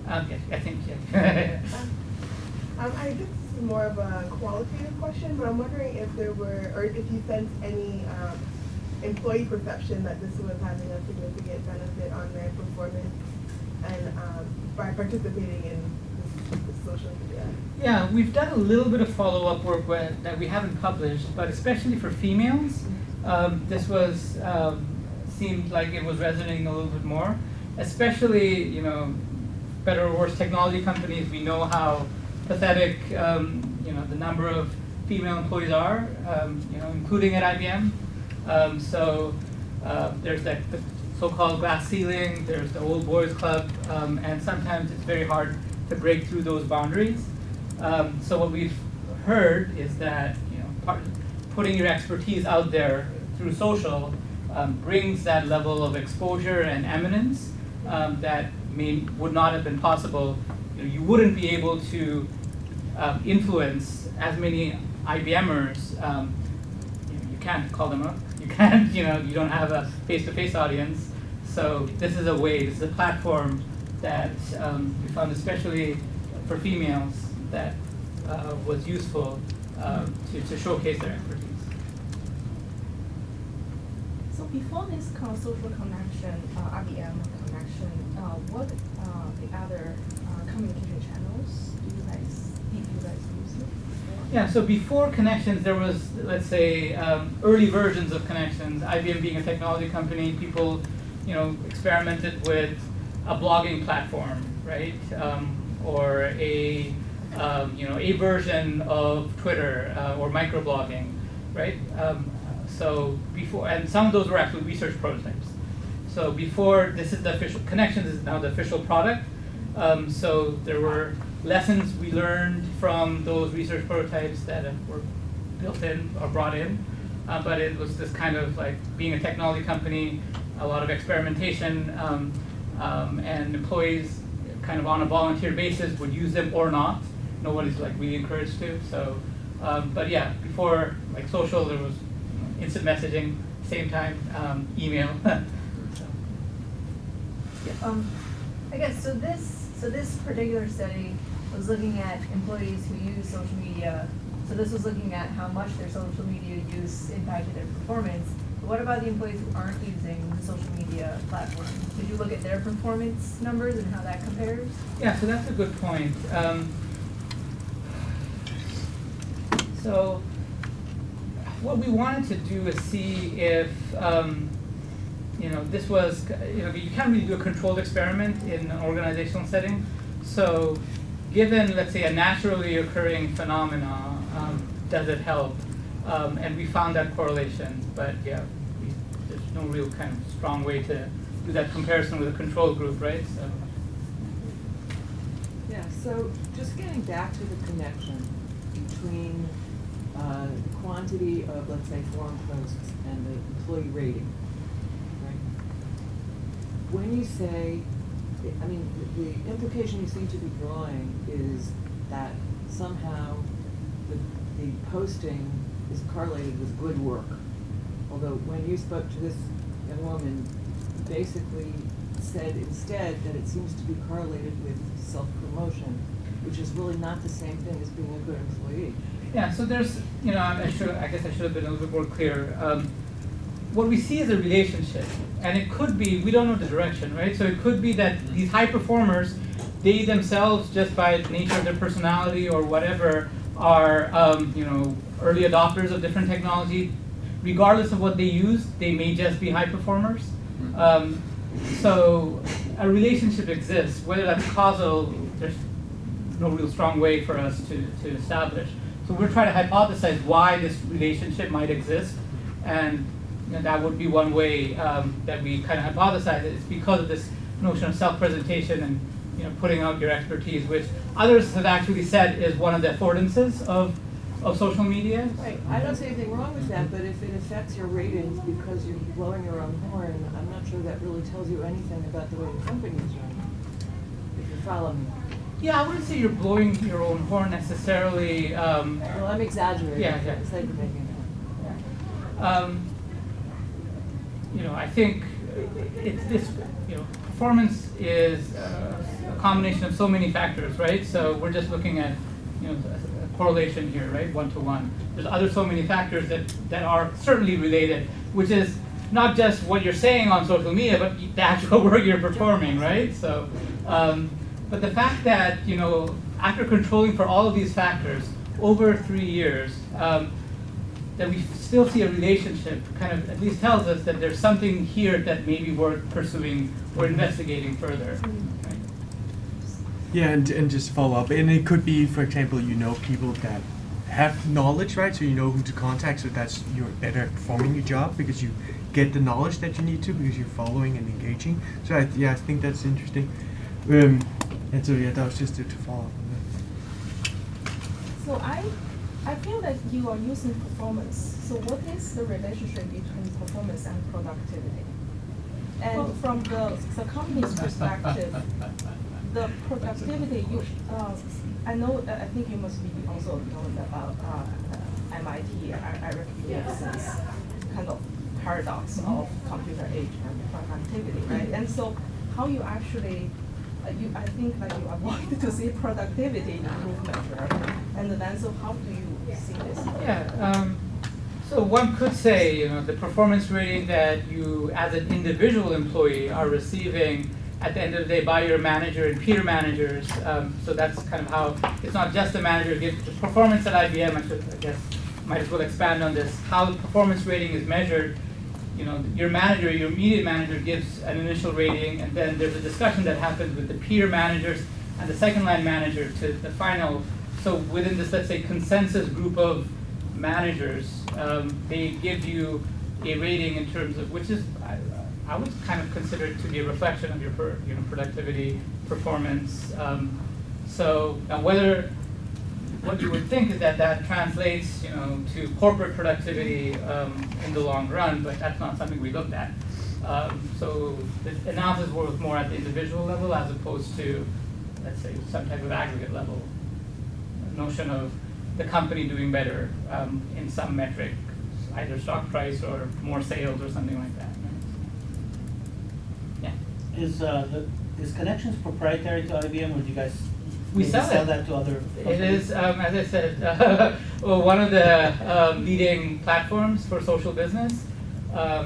Okay, I think, yeah. I guess this is more of a qualitative question, but I'm wondering if there were, or if you sense any employee perception that this was having a significant benefit on their performance and by participating in this social media. Yeah, we've done a little bit of follow-up work that we haven't published, but especially for females, this was seemed like it was resonating a little bit more. Especially, better or worse technology companies, we know how pathetic, the number of female employees are, including at IBM. So there's the so-called glass ceiling, there's the old boys club, and sometimes it's very hard to break through those boundaries. So what we've heard is that putting your expertise out there through social brings that level of exposure and eminence that would not have been possible. You wouldn't be able to influence as many IBMers. You can't call them up. You can't. You don't have a face-to-face audience. So this is a way. This is a platform that we found, especially for females, that was useful to showcase their expertise. So before this social connection, IBM connection, what the other communication channels did you guys use it? Yeah, so before Connections, there was, let's say, early versions of Connections. IBM being a technology company, people, experimented with a blogging platform, right? Or a version of Twitter or microblogging, right? So before, and some of those were actually research prototypes. So before, this is the official, Connections is now the official product. So there were lessons we learned from those research prototypes that were built in or brought in. But it was this kind of like being a technology company, a lot of experimentation, and employees kind of on a volunteer basis would use them or not. Nobody's like really encouraged to. So, but yeah, before like social, there was instant messaging, same time, email. I guess so. This particular study was looking at employees who use social media. So this was looking at how much their social media use impacted their performance. But what about the employees who aren't using the social media platform? Did you look at their performance numbers and how that compares? Yeah, so that's a good point. So what we wanted to do is see if, this was, you can't really do a controlled experiment in an organizational setting. So given, let's say, a naturally occurring phenomena, does it help? And we found that correlation, but yeah, there's no real kind of strong way to do that comparison with a control group, right? So. Yeah, so just getting back to the connection between the quantity of, let's say, forum posts and the employee rating, right? When you say, I mean, the implication you seem to be drawing is that somehow the posting is correlated with good work. Although when you spoke to this young woman, you basically said instead that it seems to be correlated with self-promotion, which is really not the same thing as being a good employee. Yeah, so there's, I guess I should have been a little bit more clear. What we see is a relationship, and it could be, we don't know the direction, right? So it could be that these high performers, they themselves, just by the nature of their personality or whatever, are, early adopters of different technology. Regardless of what they use, they may just be high performers. So a relationship exists. Whether that's causal, there's no real strong way for us to establish. So we're trying to hypothesize why this relationship might exist, and that would be one way that we kind of hypothesize it. It's because of this notion of self-presentation and putting out your expertise, which others have actually said is one of the affordances of social media. Right, I don't see anything wrong with that, but if it affects your ratings because you're blowing your own horn, I'm not sure that really tells you anything about the way the company is run, if you follow me. Yeah, I wouldn't say you're blowing your own horn necessarily. Well, I'm exaggerating. Yeah. For the sake of making it. I think it's performance is a combination of so many factors, right? So we're just looking at a correlation here, right? 1-to-1. There's other so many factors that are certainly related, which is not just what you're saying on social media, but the actual work you're performing, right? So, but the fact that after controlling for all of these factors over 3 years, that we still see a relationship kind of at least tells us that there's something here that may be worth pursuing or investigating further. Right? Yeah, and just follow up. And it could be, for example, people that have knowledge, right? So you know who to contact, so that's you're better at performing your job because you get the knowledge that you need to because you're following and engaging. So I think that's interesting. And so that was just to follow up on that. So I feel that you are using performance. So what is the relationship between performance and productivity? And from the company's perspective, the productivity, I think you must be also known about MIT, Eric Erickson's kind of paradox of computer age and productivity, right? And so how you actually, I think that you avoid to see productivity improvement, right? And then so how do you see this? Yeah. So one could say, the performance rating that you, as an individual employee, are receiving at the end of the day by your manager and peer managers. So that's kind of how it's not just the manager gives the performance at IBM. I guess might as well expand on this. How the performance rating is measured. Your manager, your immediate manager gives an initial rating, and then there's a discussion that happens with the peer managers and the second line manager to the final. So within this, let's say, consensus group of managers, they give you a rating in terms of, which is, I would kind of consider it to be a reflection of your productivity, performance. So whether what you would think is that translates, to corporate productivity in the long run, but that's not something we looked at. So the analysis was more at the individual level as opposed to, let's say, some type of aggregate level notion of the company doing better in some metric, either stock price or more sales or something like that. Yeah. Is Connections proprietary to IBM, or do you guys We sell that to other companies? It is, as I said, one of the leading platforms for social business.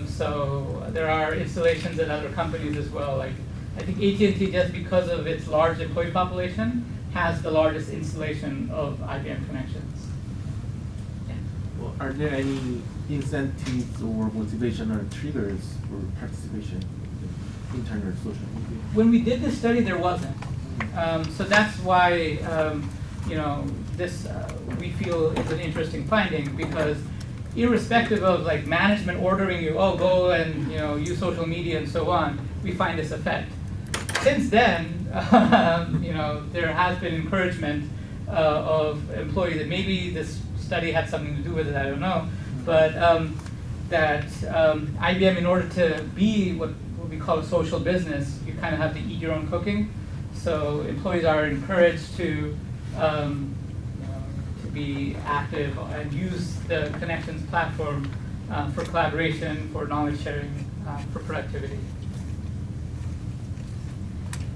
So there are installations at other companies as well. Like I think AT&T, just because of its large employee population, has the largest installation of IBM Connections. Yeah. Well, are there any incentives or motivational triggers for participation in internal social media? When we did this study, there wasn't. So that's why this we feel is an interesting finding, because irrespective of like management ordering you, go and use social media and so on, we find this effect. Since then, there has been encouragement of employees that maybe this study had something to do with it, I don't know. But that IBM, in order to be what we call a social business, you kind of have to eat your own cooking. So employees are encouraged to be active and use the Connections platform for collaboration, for knowledge sharing, for productivity.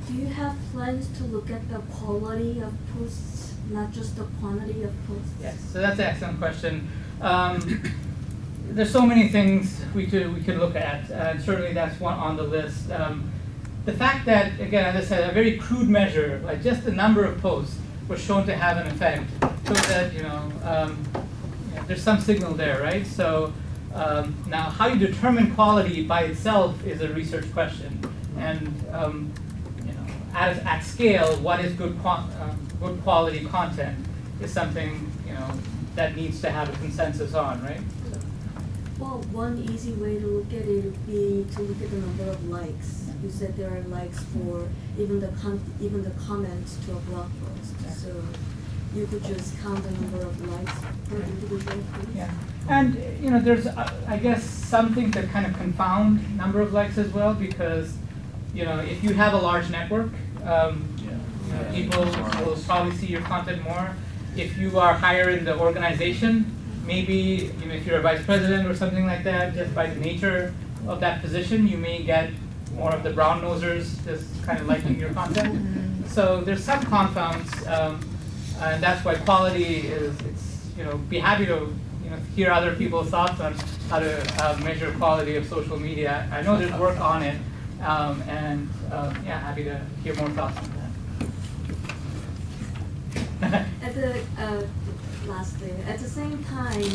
Do you have plans to look at the quality of posts, not just the quantity of posts? Yes, so that's an excellent question. There's so many things we could look at, and certainly that's one on the list. The fact that, again, as I said, a very crude measure, like just the number of posts, was shown to have an effect, shows that there's some signal there, right? So now, how you determine quality by itself is a research question, and at scale, what is good quality content is something that needs to have a consensus on, right? So. Well, one easy way to look at it would be to look at the number of likes. You said there are likes for even the comments to a blog post. Yeah. So you could just count the number of likes per individual post. Yeah, and there's I guess some things that kind of confound number of likes as well, because if you have a large network, people will probably see your content more. If you are higher in the organization, maybe if you're a vice president or something like that, just by the nature of that position, you may get more of the brown nosers just kind of liking your content. So there's some confounds, and that's why quality is. Be happy to hear other people's thoughts on how to measure quality of social media. I know there's work on it, and happy to hear more thoughts on that. Lastly, at the same time,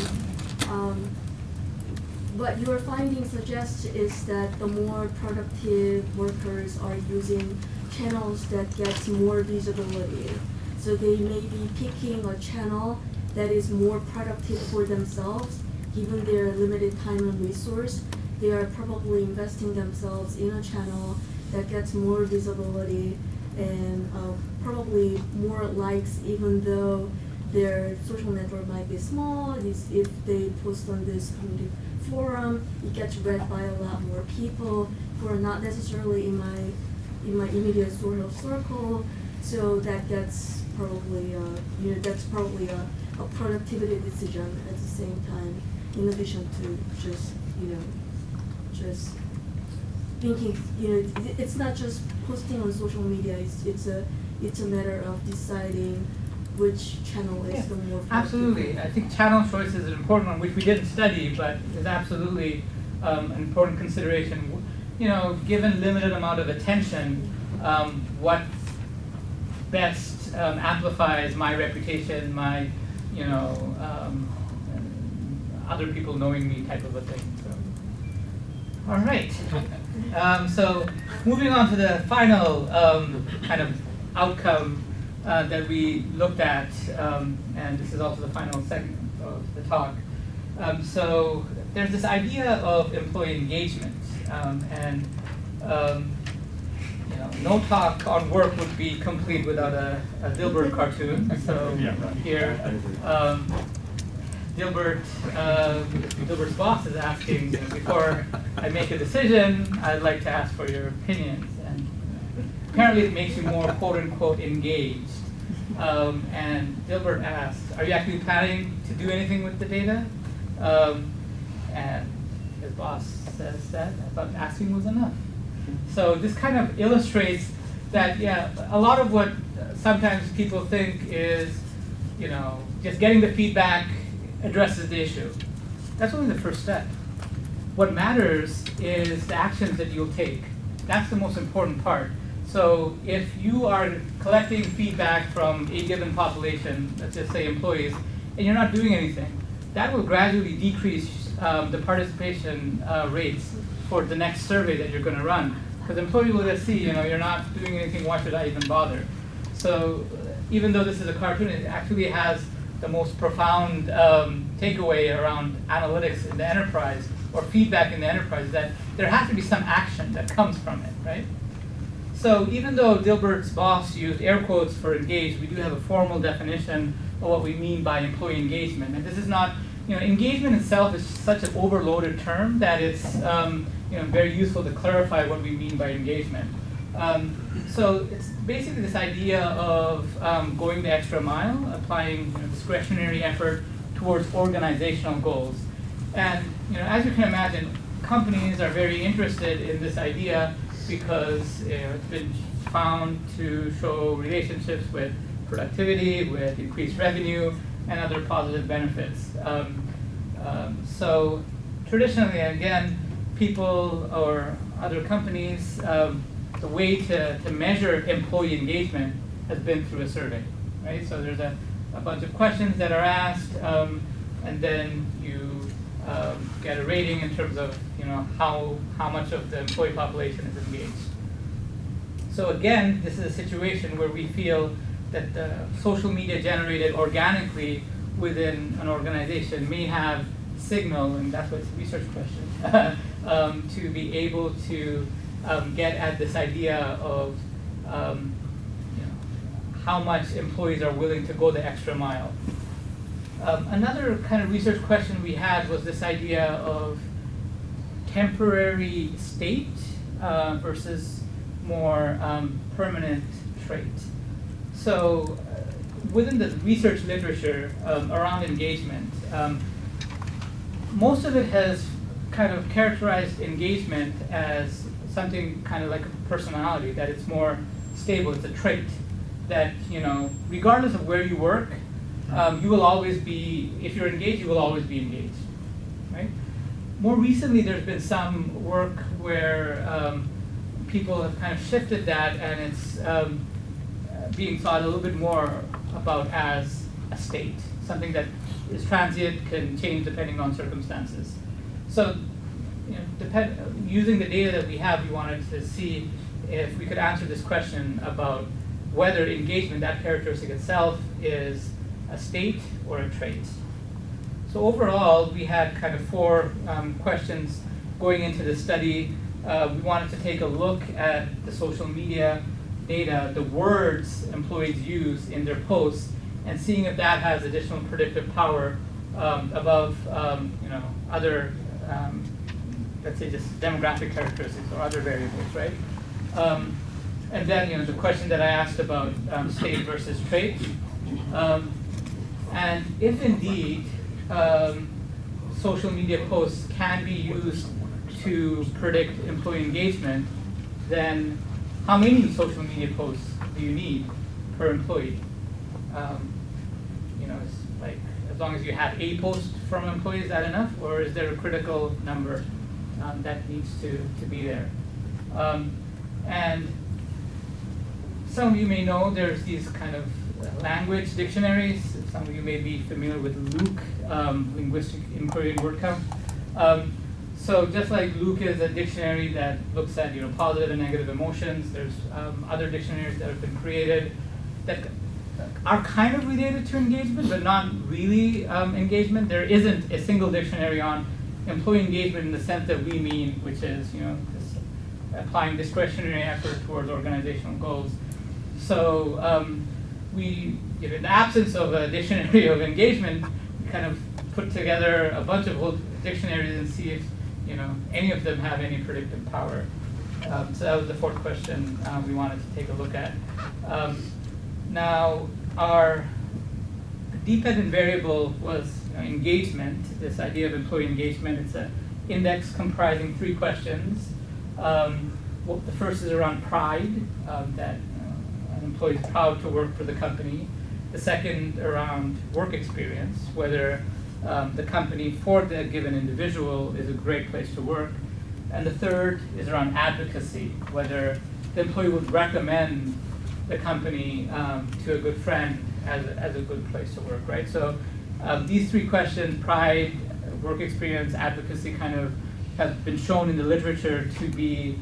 what your findings suggest is that the more productive workers are using channels that gets more visibility. So they may be picking a channel that is more productive for themselves, given their limited time and resource. They are probably investing themselves in a channel that gets more visibility and probably more likes, even though their social network might be small. If they post on this community forum, it gets read by a lot more people who are not necessarily in my immediate social circle. So that gets probably that's probably a productivity decision at the same time, in addition to just thinking, it's not just posting on social media. It's a matter of deciding which channel is the more productive. Absolutely. I think channel choice is an important one, which we didn't study, but is absolutely an important consideration. Given limited amount of attention, what best amplifies my reputation, my other people knowing me type of a thing. So. All right. So moving on to the final kind of outcome that we looked at, and this is also the final segment of the talk. So there's this idea of employee engagement, and no talk on work would be complete without a Dilbert cartoon. So here, Dilbert's boss is asking, before I make a decision, I'd like to ask for your opinions. And apparently it makes you more quote-unquote engaged. And Dilbert asks, are you actually planning to do anything with the data? And his boss says that I thought asking was enough. So this kind of illustrates that, a lot of what sometimes people think is, just getting the feedback addresses the issue. That's only the first step. What matters is the actions that you'll take. That's the most important part. So if you are collecting feedback from a given population, let's just say employees, and you're not doing anything, that will gradually decrease the participation rates for the next survey that you're going to run. Because employees will just see, you're not doing anything, why should I even bother? So even though this is a cartoon, it actually has the most profound takeaway around analytics in the enterprise, or feedback in the enterprise, that there has to be some action that comes from it, right? So even though Dilbert's boss used air quotes for engaged, we do have a formal definition what we mean by employee engagement. And this is not, engagement itself is such an overloaded term that it's very useful to clarify what we mean by engagement. So it's basically this idea of going the extra mile, applying discretionary effort towards organizational goals. And as you can imagine, companies are very interested in this idea because it's been found to show relationships with productivity, with increased revenue, and other positive benefits. So traditionally, again, people or other companies, the way to measure employee engagement has been through a survey, right? So there's a bunch of questions that are asked, and then you get a rating in terms of how much of the employee population is engaged. So again, this is a situation where we feel that the social media generated organically within an organization may have signal, and that's what it's a research question, to be able to get at this idea of how much employees are willing to go the extra mile. Another kind of research question we had was this idea of temporary state versus more permanent trait. So within the research literature around engagement, most of it has kind of characterized engagement as something kind of like a personality, that it's more stable, it's a trait, that regardless of where you work, you will always be, if you're engaged, you will always be engaged, right? More recently, there's been some work where people have kind of shifted that, and it's being thought a little bit more about as a state, something that is transient, can change depending on circumstances. So, using the data that we have, we wanted to see if we could answer this question about whether engagement, that characteristic itself, is a state or a trait. So overall, we had kind of 4 questions going into the study. We wanted to take a look at the social media data, the words employees use in their posts, and seeing if that has additional predictive power above other, let's say, just demographic characteristics or other variables, right? And then the question that I asked about state versus trait. And if indeed social media posts can be used to predict employee engagement, then how many social media posts do you need per employee? It's like, as long as you have a post from an employee, is that enough? Or is there a critical number that needs to be there? And some of you may know there's these kind of language dictionaries. Some of you may be familiar with Luke, Linguistic Inquiry and Word Count. So just like Luke is a dictionary that looks at positive and negative emotions, there's other dictionaries that have been created that are kind of related to engagement, but not really engagement. There isn't a single dictionary on employee engagement in the sense that we mean, which is this applying discretionary effort towards organizational goals. So we, in the absence of a dictionary of engagement, we kind of put together a bunch of old dictionaries and see if any of them have any predictive power. So that was the 4th question we wanted to take a look at. Now, our dependent variable was engagement, this idea of employee engagement. It's an index comprising 3 questions. The first is around pride, that an employee is proud to work for the company. The second around work experience, whether the company for the given individual is a great place to work. And the third is around advocacy, whether the employee would recommend the company to a good friend as a good place to work, right? So these 3 questions, pride, work experience, advocacy, kind of have been shown in the literature to be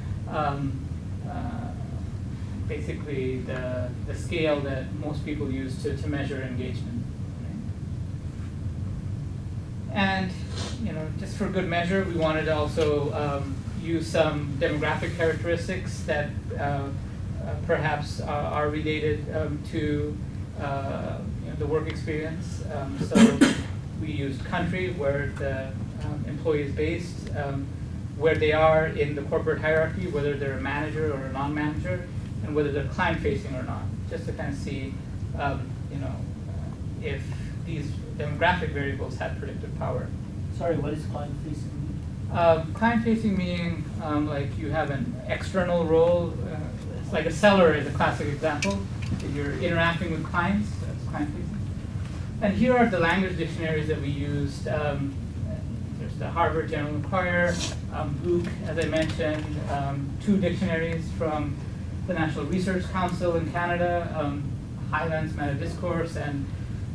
basically the scale that most people use to measure engagement. Right? And just for good measure, we wanted to also use some demographic characteristics that perhaps are related to the work experience. So we used country, where the employee is based, where they are in the corporate hierarchy, whether they're a manager or a non-manager, and whether they're client-facing or not, just to kind of see, if these demographic variables had predictive power. Sorry, what is client facing? Client-facing meaning like you have an external role. It's like a seller is a classic example. If you're interacting with clients, that's client-facing. And here are the language dictionaries that we used. There's the Harvard General Inquirer, Luke, as I mentioned, 2 dictionaries from the National Research Council in Canada, Highlands Meta Discourse, and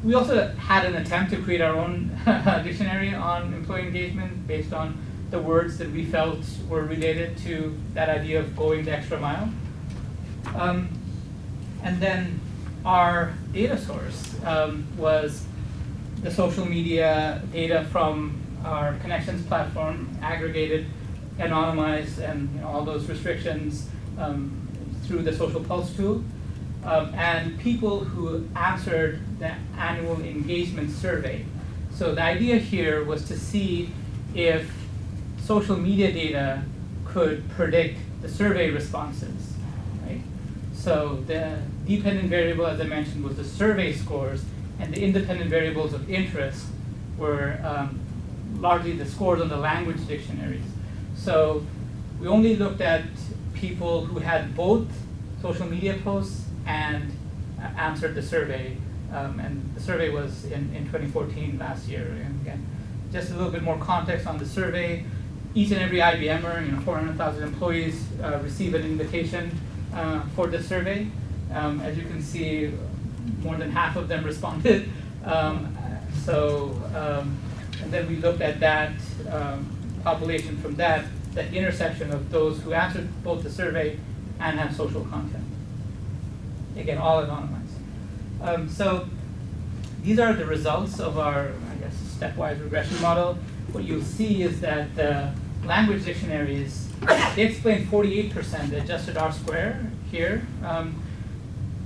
we also had an attempt to create our own dictionary on employee engagement based on the words that we felt were related to that idea of going the extra mile. And then our data source was the social media data from our connections platform, aggregated, anonymized, and all those restrictions through the Social Pulse tool. And people who answered the annual engagement survey. So the idea here was to see if social media data could predict the survey responses, right? So the dependent variable, as I mentioned, was the survey scores, and the independent variables of interest were largely the scores on the language dictionaries. So we only looked at people who had both social media posts and answered the survey, and the survey was in 2014, last year. And again, just a little bit more context on the survey. Each and every IBMer, 400,000 employees, receive an invitation for the survey. As you can see, more than half of them responded. And then we looked at that population from that intersection of those who answered both the survey and have social content. Again, all anonymized. So these are the results of our, I guess, stepwise regression model. What you'll see is that the language dictionaries, they explain 48%, the adjusted R square here,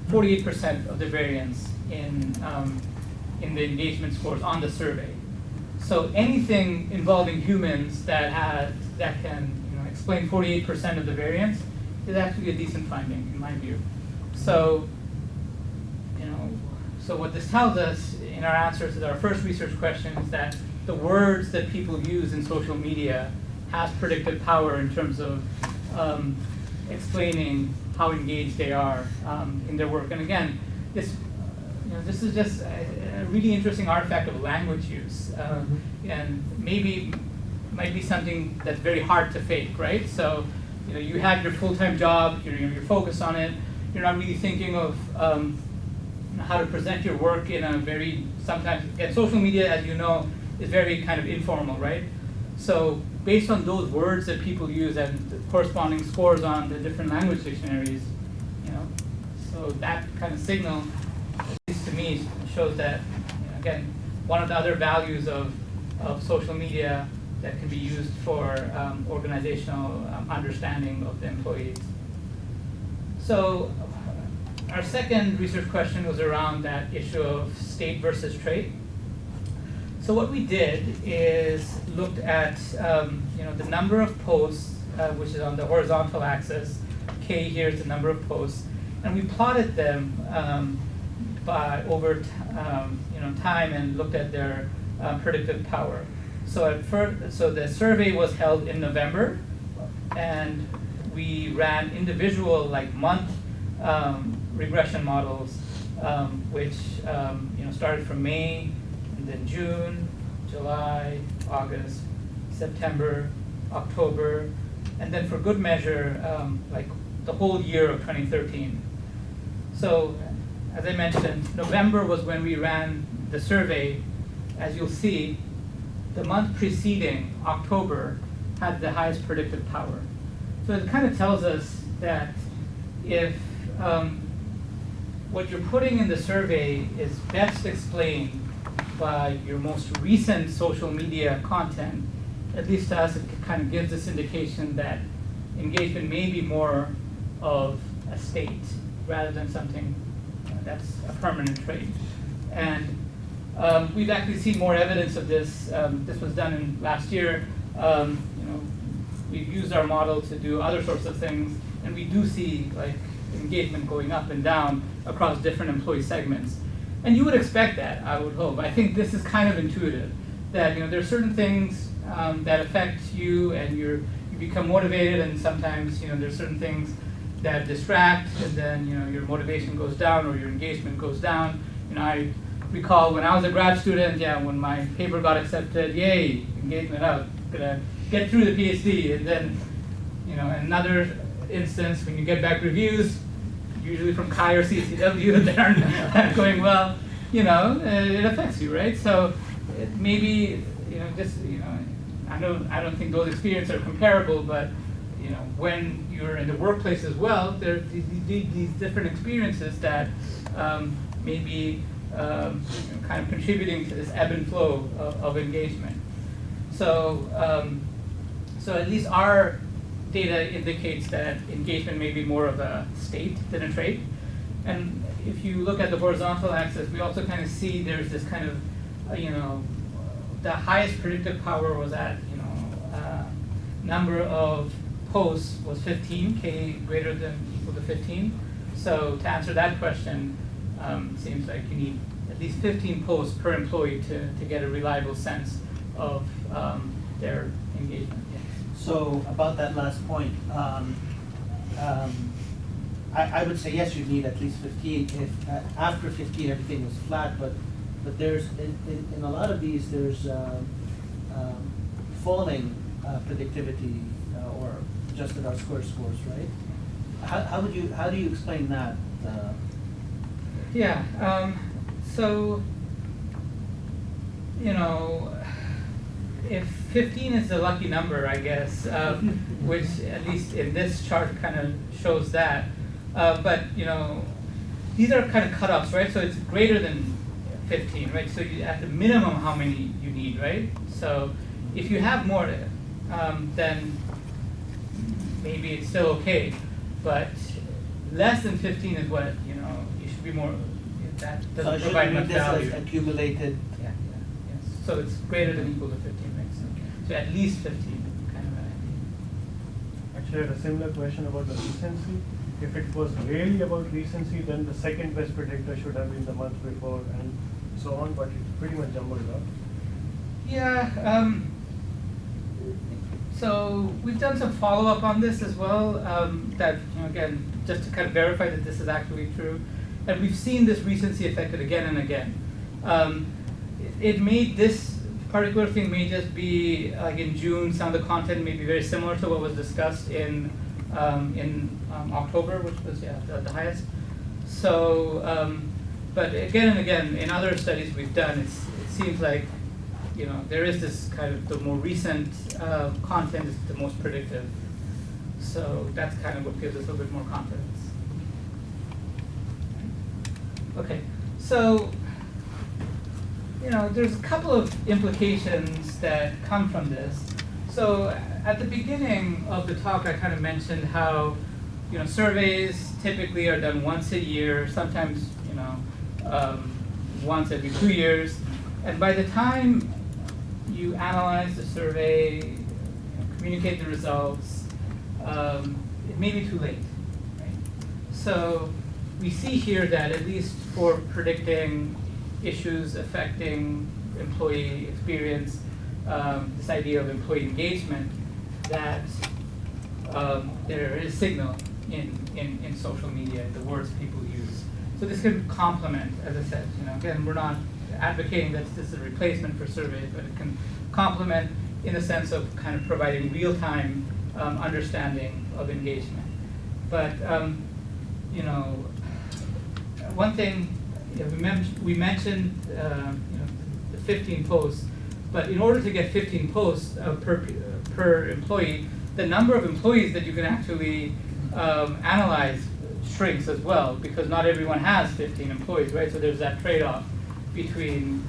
48% of the variance in the engagement scores on the survey. So anything involving humans that can explain 48% of the variance is actually a decent finding in my view. So, so what this tells us in our answers to our first research question is that the words that people use in social media has predictive power in terms of explaining how engaged they are in their work. And again, this is just a really interesting artifact of language use, and maybe might be something that's very hard to fake, right? So, you have your full-time job, you're focused on it, you're not really thinking of how to present your work in a very, sometimes, and social media, as you know, is very kind of informal, right? So based on those words that people use and the corresponding scores on the different language dictionaries, so that kind of signal, at least to me, shows that, again, one of the other values of social media that can be used for organizational understanding of the employees. So our second research question was around that issue of state versus trait. So what we did is looked at the number of posts, which is on the horizontal axis. K here is the number of posts, and we plotted them by over time and looked at their predictive power. So so the survey was held in November, and we ran individual month regression models, which started from May, and then June, July, August, September, October, and then for good measure, the whole year of 2013. So, as I mentioned, November was when we ran the survey. As you'll see, the month preceding, October, had the highest predictive power. So it kind of tells us that if what you're putting in the survey is best explained by your most recent social media content, at least to us it kind of gives this indication that engagement may be more of a state rather than something that's a permanent trait. And we've actually seen more evidence of this. This was done in last year. We've used our model to do other sorts of things, and we do see like engagement going up and down across different employee segments. And you would expect that, I would hope. I think this is kind of intuitive, that there are certain things that affect you, and you become motivated, and sometimes there's certain things that distract, and then your motivation goes down or your engagement goes down. I recall when I was a grad student, when my paper got accepted, yay, engagement up, gonna get through the PhD, and then another instance when you get back reviews, usually from Chi or CCW that aren't going well, it affects you, right? So maybe I don't think those experiences are comparable, but when you're in the workplace as well, there are these different experiences that may be kind of contributing to this ebb and flow of engagement. So at least our data indicates that engagement may be more of a state than a trait. And if you look at the horizontal axis, we also kind of see there's this kind of, the highest predictive power was at, number of posts was 15, K greater than equal to 15. So to answer that question, seems like you need at least 15 posts per employee to get a reliable sense of their engagement. So about that last point, I would say yes, you need at least 15. If after 15 everything was flat, but there's in a lot of these there's falling predictivity or adjusted R-squared scores, right? How do you explain that? So if 15 is a lucky number, I guess, which at least in this chart kind of shows that. But these are kind of cutoffs, right? So it's greater than 15, right? So at the minimum, how many you need, right? So if you have more, then maybe it's still okay. But less than 15 is what you should be more. That doesn't provide much value. As accumulated. Yes. So it's greater than equal to 15, right? So at least 15, kind of an idea. Actually, I had a similar question about the recency. If it was really about recency, then the second best predictor should have been the month before and so on, but it's pretty much jumbled up. So we've done some follow-up on this as well, that, again, just to kind of verify that this is actually true. And we've seen this recency affected again and again. This particular thing may just be, like in June, some of the content may be very similar to what was discussed in October, which was, the highest. So, but again and again, in other studies we've done, it seems like, there is this kind of, the more recent content is the most predictive. So that's kind of what gives us a little bit more confidence. Okay, so, there's a couple of implications that come from this. So at the beginning of the talk, I kind of mentioned how, surveys typically are done once a year, sometimes, once every 2 years. And by the time you analyze the survey, communicate the results, it may be too late, right? So we see here that at least for predicting issues affecting employee experience, this idea of employee engagement, that there is signal in social media, the words people use. So this can complement, as I said, again, we're not advocating that this is a replacement for surveys, but it can complement in the sense of kind of providing real-time understanding of engagement. But one thing we mentioned, the 15 posts, but in order to get 15 posts per employee, the number of employees that you can actually analyze shrinks as well, because not everyone has 15 employees, right? So there's that trade-off between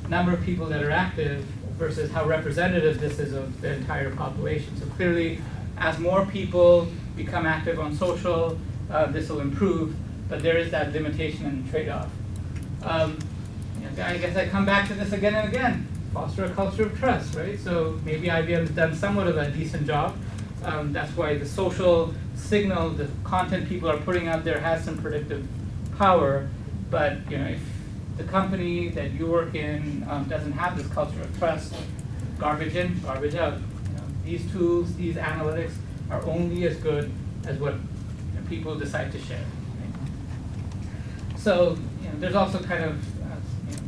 number of people that are active versus how representative this is of the entire population. So clearly, as more people become active on social, this will improve, but there is that limitation and trade-off. I guess I come back to this again and again. Foster a culture of trust, right? So maybe IBM's done somewhat of a decent job. That's why the social signal, the content people are putting out there has some predictive power. But if the company that you work in doesn't have this culture of trust, garbage in, garbage out. These tools, these analytics are only as good as what people decide to share. Right? So there's also kind of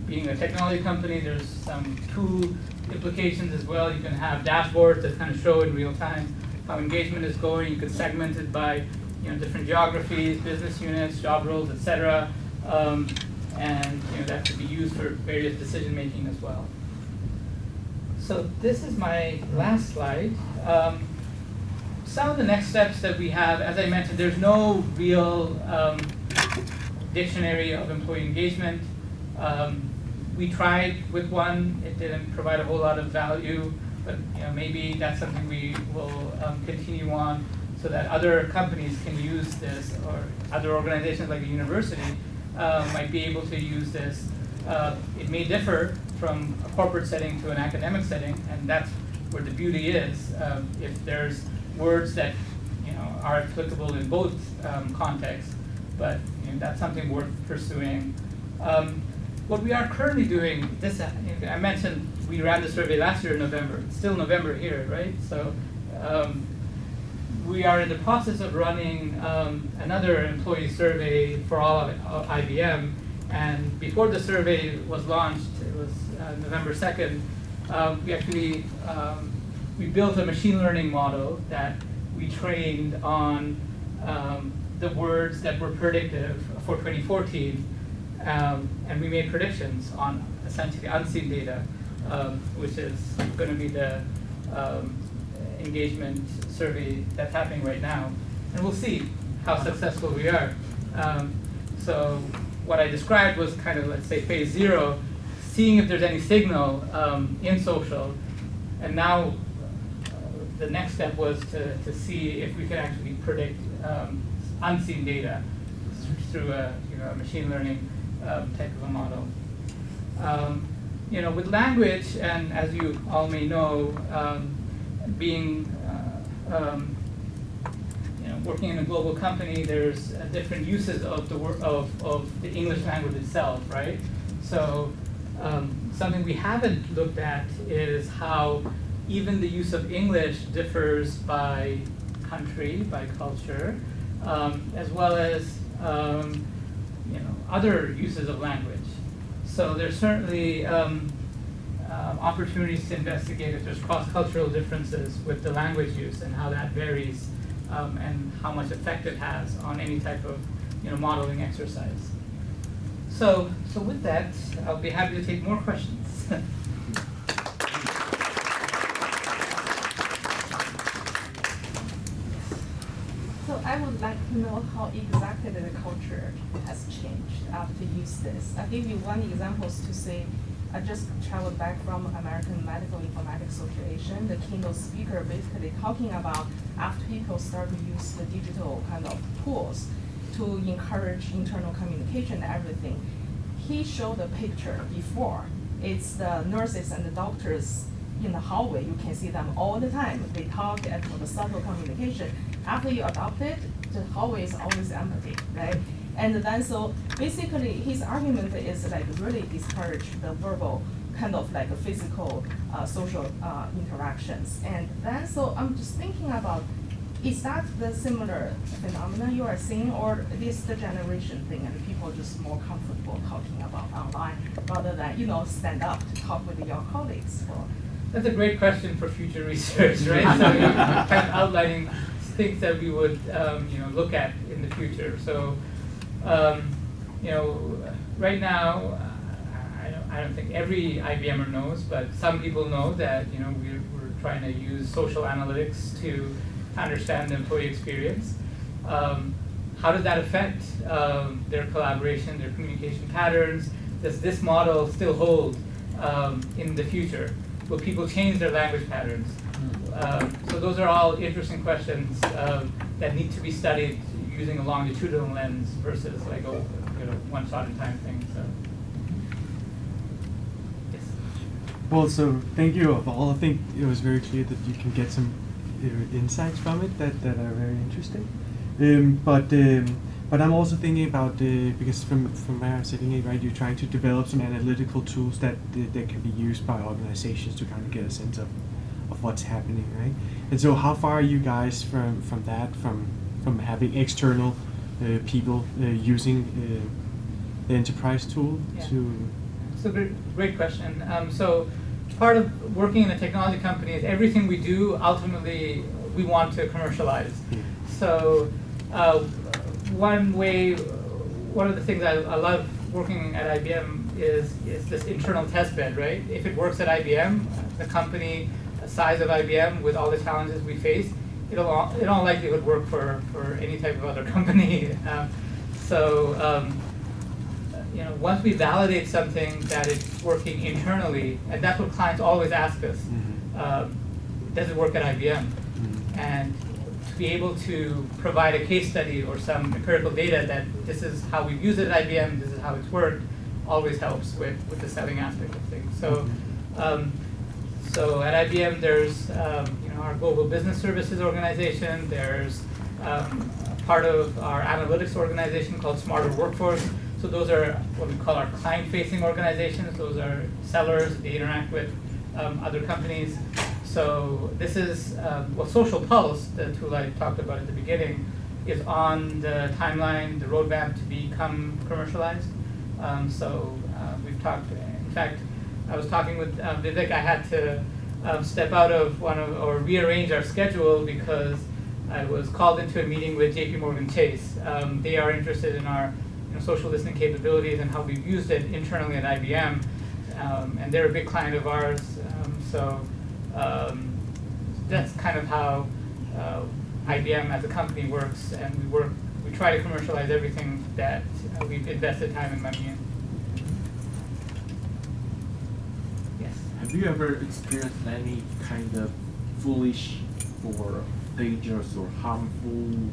being a technology company, there's some tool implications as well. You can have dashboards that kind of show in real time how engagement is going. You could segment it by different geographies, business units, job roles, etc. And that could be used for various decision making as well. So this is my last slide. Some of the next steps that we have, as I mentioned, there's no real dictionary of employee engagement. We tried with one, it didn't provide a whole lot of value, but maybe that's something we will continue on so that other companies can use this, or other organizations like a university might be able to use this. It may differ from a corporate setting to an academic setting, and that's where the beauty is. If there's words that are applicable in both contexts, but that's something worth pursuing. What we are currently doing, I mentioned we ran the survey last year in November. It's still November here, right? So we are in the process of running another employee survey for all of IBM. And before the survey was launched, it was November 2nd, we actually we built a machine learning model that we trained on the words that were predictive for 2014. And we made predictions on essentially unseen data, which is going to be the engagement survey that's happening right now. And we'll see how successful we are. So what I described was kind of, let's say, phase 0, seeing if there's any signal in social. And now the next step was to see if we could actually predict unseen data through a machine learning type of a model. With language, and as you all may know, being working in a global company, there's different uses of the English language itself, right? So something we haven't looked at is how even the use of English differs by country, by culture, as well as other uses of language. So there's certainly opportunities to investigate if there's cross-cultural differences with the language use and how that varies, and how much effect it has on any type of modeling exercise. So with that, I'll be happy to take more questions. So I would like to know how exactly the culture has changed after you use this. I'll give you one example to say, I just traveled back from American Medical Informatics Association. The keynote speaker basically talking about after people start to use the digital kind of tools to encourage internal communication and everything. He showed a picture before. It's the nurses and the doctors in the hallway. You can see them all the time. They talk and for the subtle communication. After you adopt it, the hallway is always empty, right? And then so basically his argument is like really discourage the verbal kind of like a physical social interactions. And then so I'm just thinking about, is that the similar phenomenon you are seeing, or is the generation thing and people just more comfortable talking about online rather than stand up to talk with your colleagues? That's a great question for future research, right? So you're kind of outlining things that we would look at in the future. So right now, I don't think every IBMer knows, but some people know that we're trying to use social analytics to understand the employee experience. How does that affect their collaboration, their communication patterns? Does this model still hold in the future? Will people change their language patterns? So those are all interesting questions that need to be studied using a longitudinal lens versus like a one shot in time thing. So. Well, so thank you all. I think it was very clear that you can get some insights from it that are very interesting. But I'm also thinking about because from where I'm sitting here, right, you're trying to develop some analytical tools that can be used by organizations to kind of get a sense of what's happening, right? And so, how far are you guys from that, from having external people using the enterprise tool to? It's a great question. So part of working in a technology company is everything we do, ultimately, we want to commercialize. So one of the things I love working at IBM is this internal test bed, right? If it works at IBM, the company, the size of IBM, with all the challenges we face, it'll all likelihood work for any type of other company. Once we validate something that it's working internally, and that's what clients always ask us, does it work at IBM? And to be able to provide a case study or some empirical data that this is how we've used it at IBM, this is how it's worked, always helps with the selling aspect of things. So at IBM, there's our global business services organization. There's part of our analytics organization called Smarter Workforce. So those are what we call our client-facing organizations. Those are sellers. They interact with other companies. So this is Social Pulse, the tool I talked about at the beginning, is on the timeline, the roadmap to become commercialized. We've talked. In fact, I was talking with Vivek. I had to step out of or rearrange our schedule because I was called into a meeting with JP Chase. They are interested in our social listening capabilities and how we've used it internally at IBM, and they're a big client of ours. That's kind of how IBM as a company works, and we try to commercialize everything that we've invested time and money in. Yes. Have you ever experienced any kind of foolish or dangerous or harmful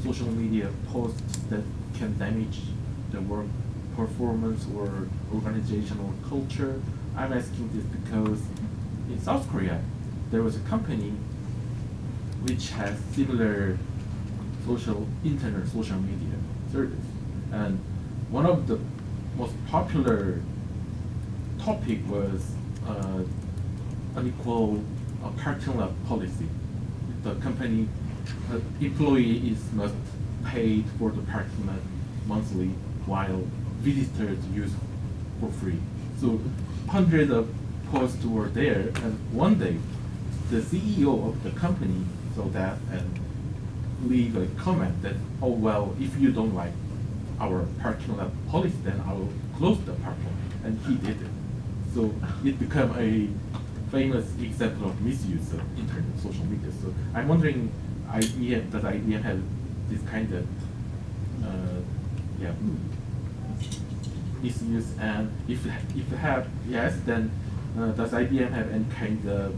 social media posts that can damage the work performance or organizational culture? I'm asking this because in South Korea, there was a company which has similar internet social media service. And one of the most popular topic was unequal parking lot policy. The company employees must pay for the parking lot monthly while visitors use for free. So hundreds of posts were there, and one day the CEO of the company saw that and leave a comment that, oh well, if you don't like our parking lot policy, then I will close the parking lot. And he did it. So it became a famous example of misuse of internet social media. So I'm wondering, does IBM have this kind of misuse? And if have, yes, then does IBM have any kind of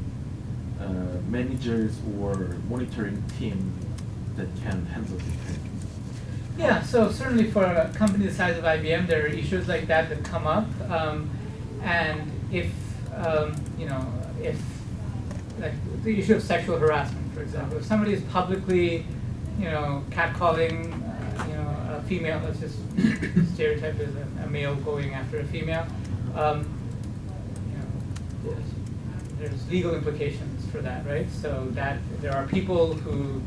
managers or monitoring team that can handle this kind of things? Yeah, so certainly for a company the size of IBM, there are issues like that come up, and if like the issue of sexual harassment, for example, if somebody is publicly, catcalling, a female, let's just stereotype as a male going after a female, there's legal implications for that, right? So that there are people who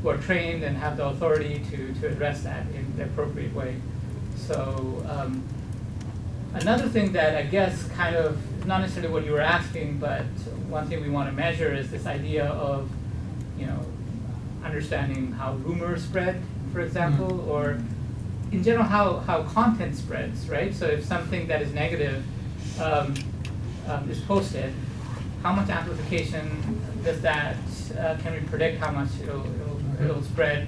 are trained and have the authority to address that in the appropriate way. So another thing that I guess kind of, not necessarily what you were asking, but one thing we want to measure is this idea of, understanding how rumors spread, for example, or in general how content spreads, right? So if something that is negative is posted, how much amplification does that, can we predict how much it'll spread?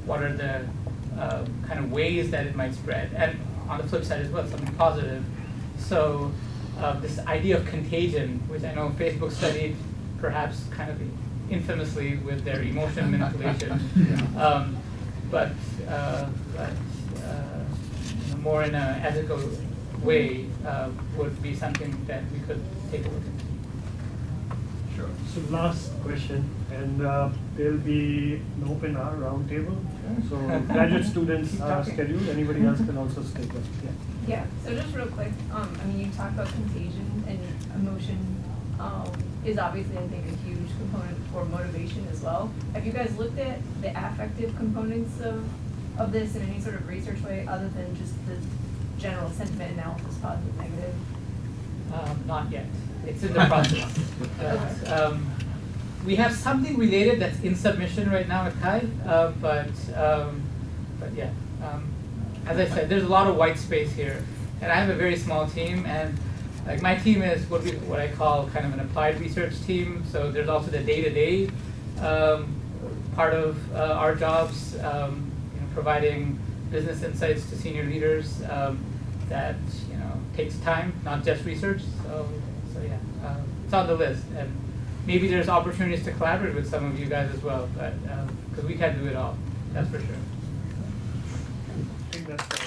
What are the kind of ways that it might spread? And on the flip side as well, something positive. So this idea of contagion, which I know Facebook studied perhaps kind of infamously with their emotion manipulation, but more in an ethical way would be something that we could take a look into. Sure. So last question, and there'll be an open hour roundtable. So graduate students are scheduled, anybody else can also stay there. Yeah. Yeah, so just real quick, I mean, you talked about contagion and emotion, is obviously, I think, a huge component for motivation as well. Have you guys looked at the affective components of this in any sort of research way, other than just the general sentiment analysis, positive, negative? Not yet. It's in the process. But, we have something related that's in submission right now at Kai, but yeah. As I said, there's a lot of white space here, and I have a very small team, and like my team is what I call kind of an applied research team. So there's also the day-to-day part of our jobs, providing business insights to senior leaders that takes time, not just research. So yeah, it's on the list, and maybe there's opportunities to collaborate with some of you guys as well, but because we can't do it all, that's for sure. I think that's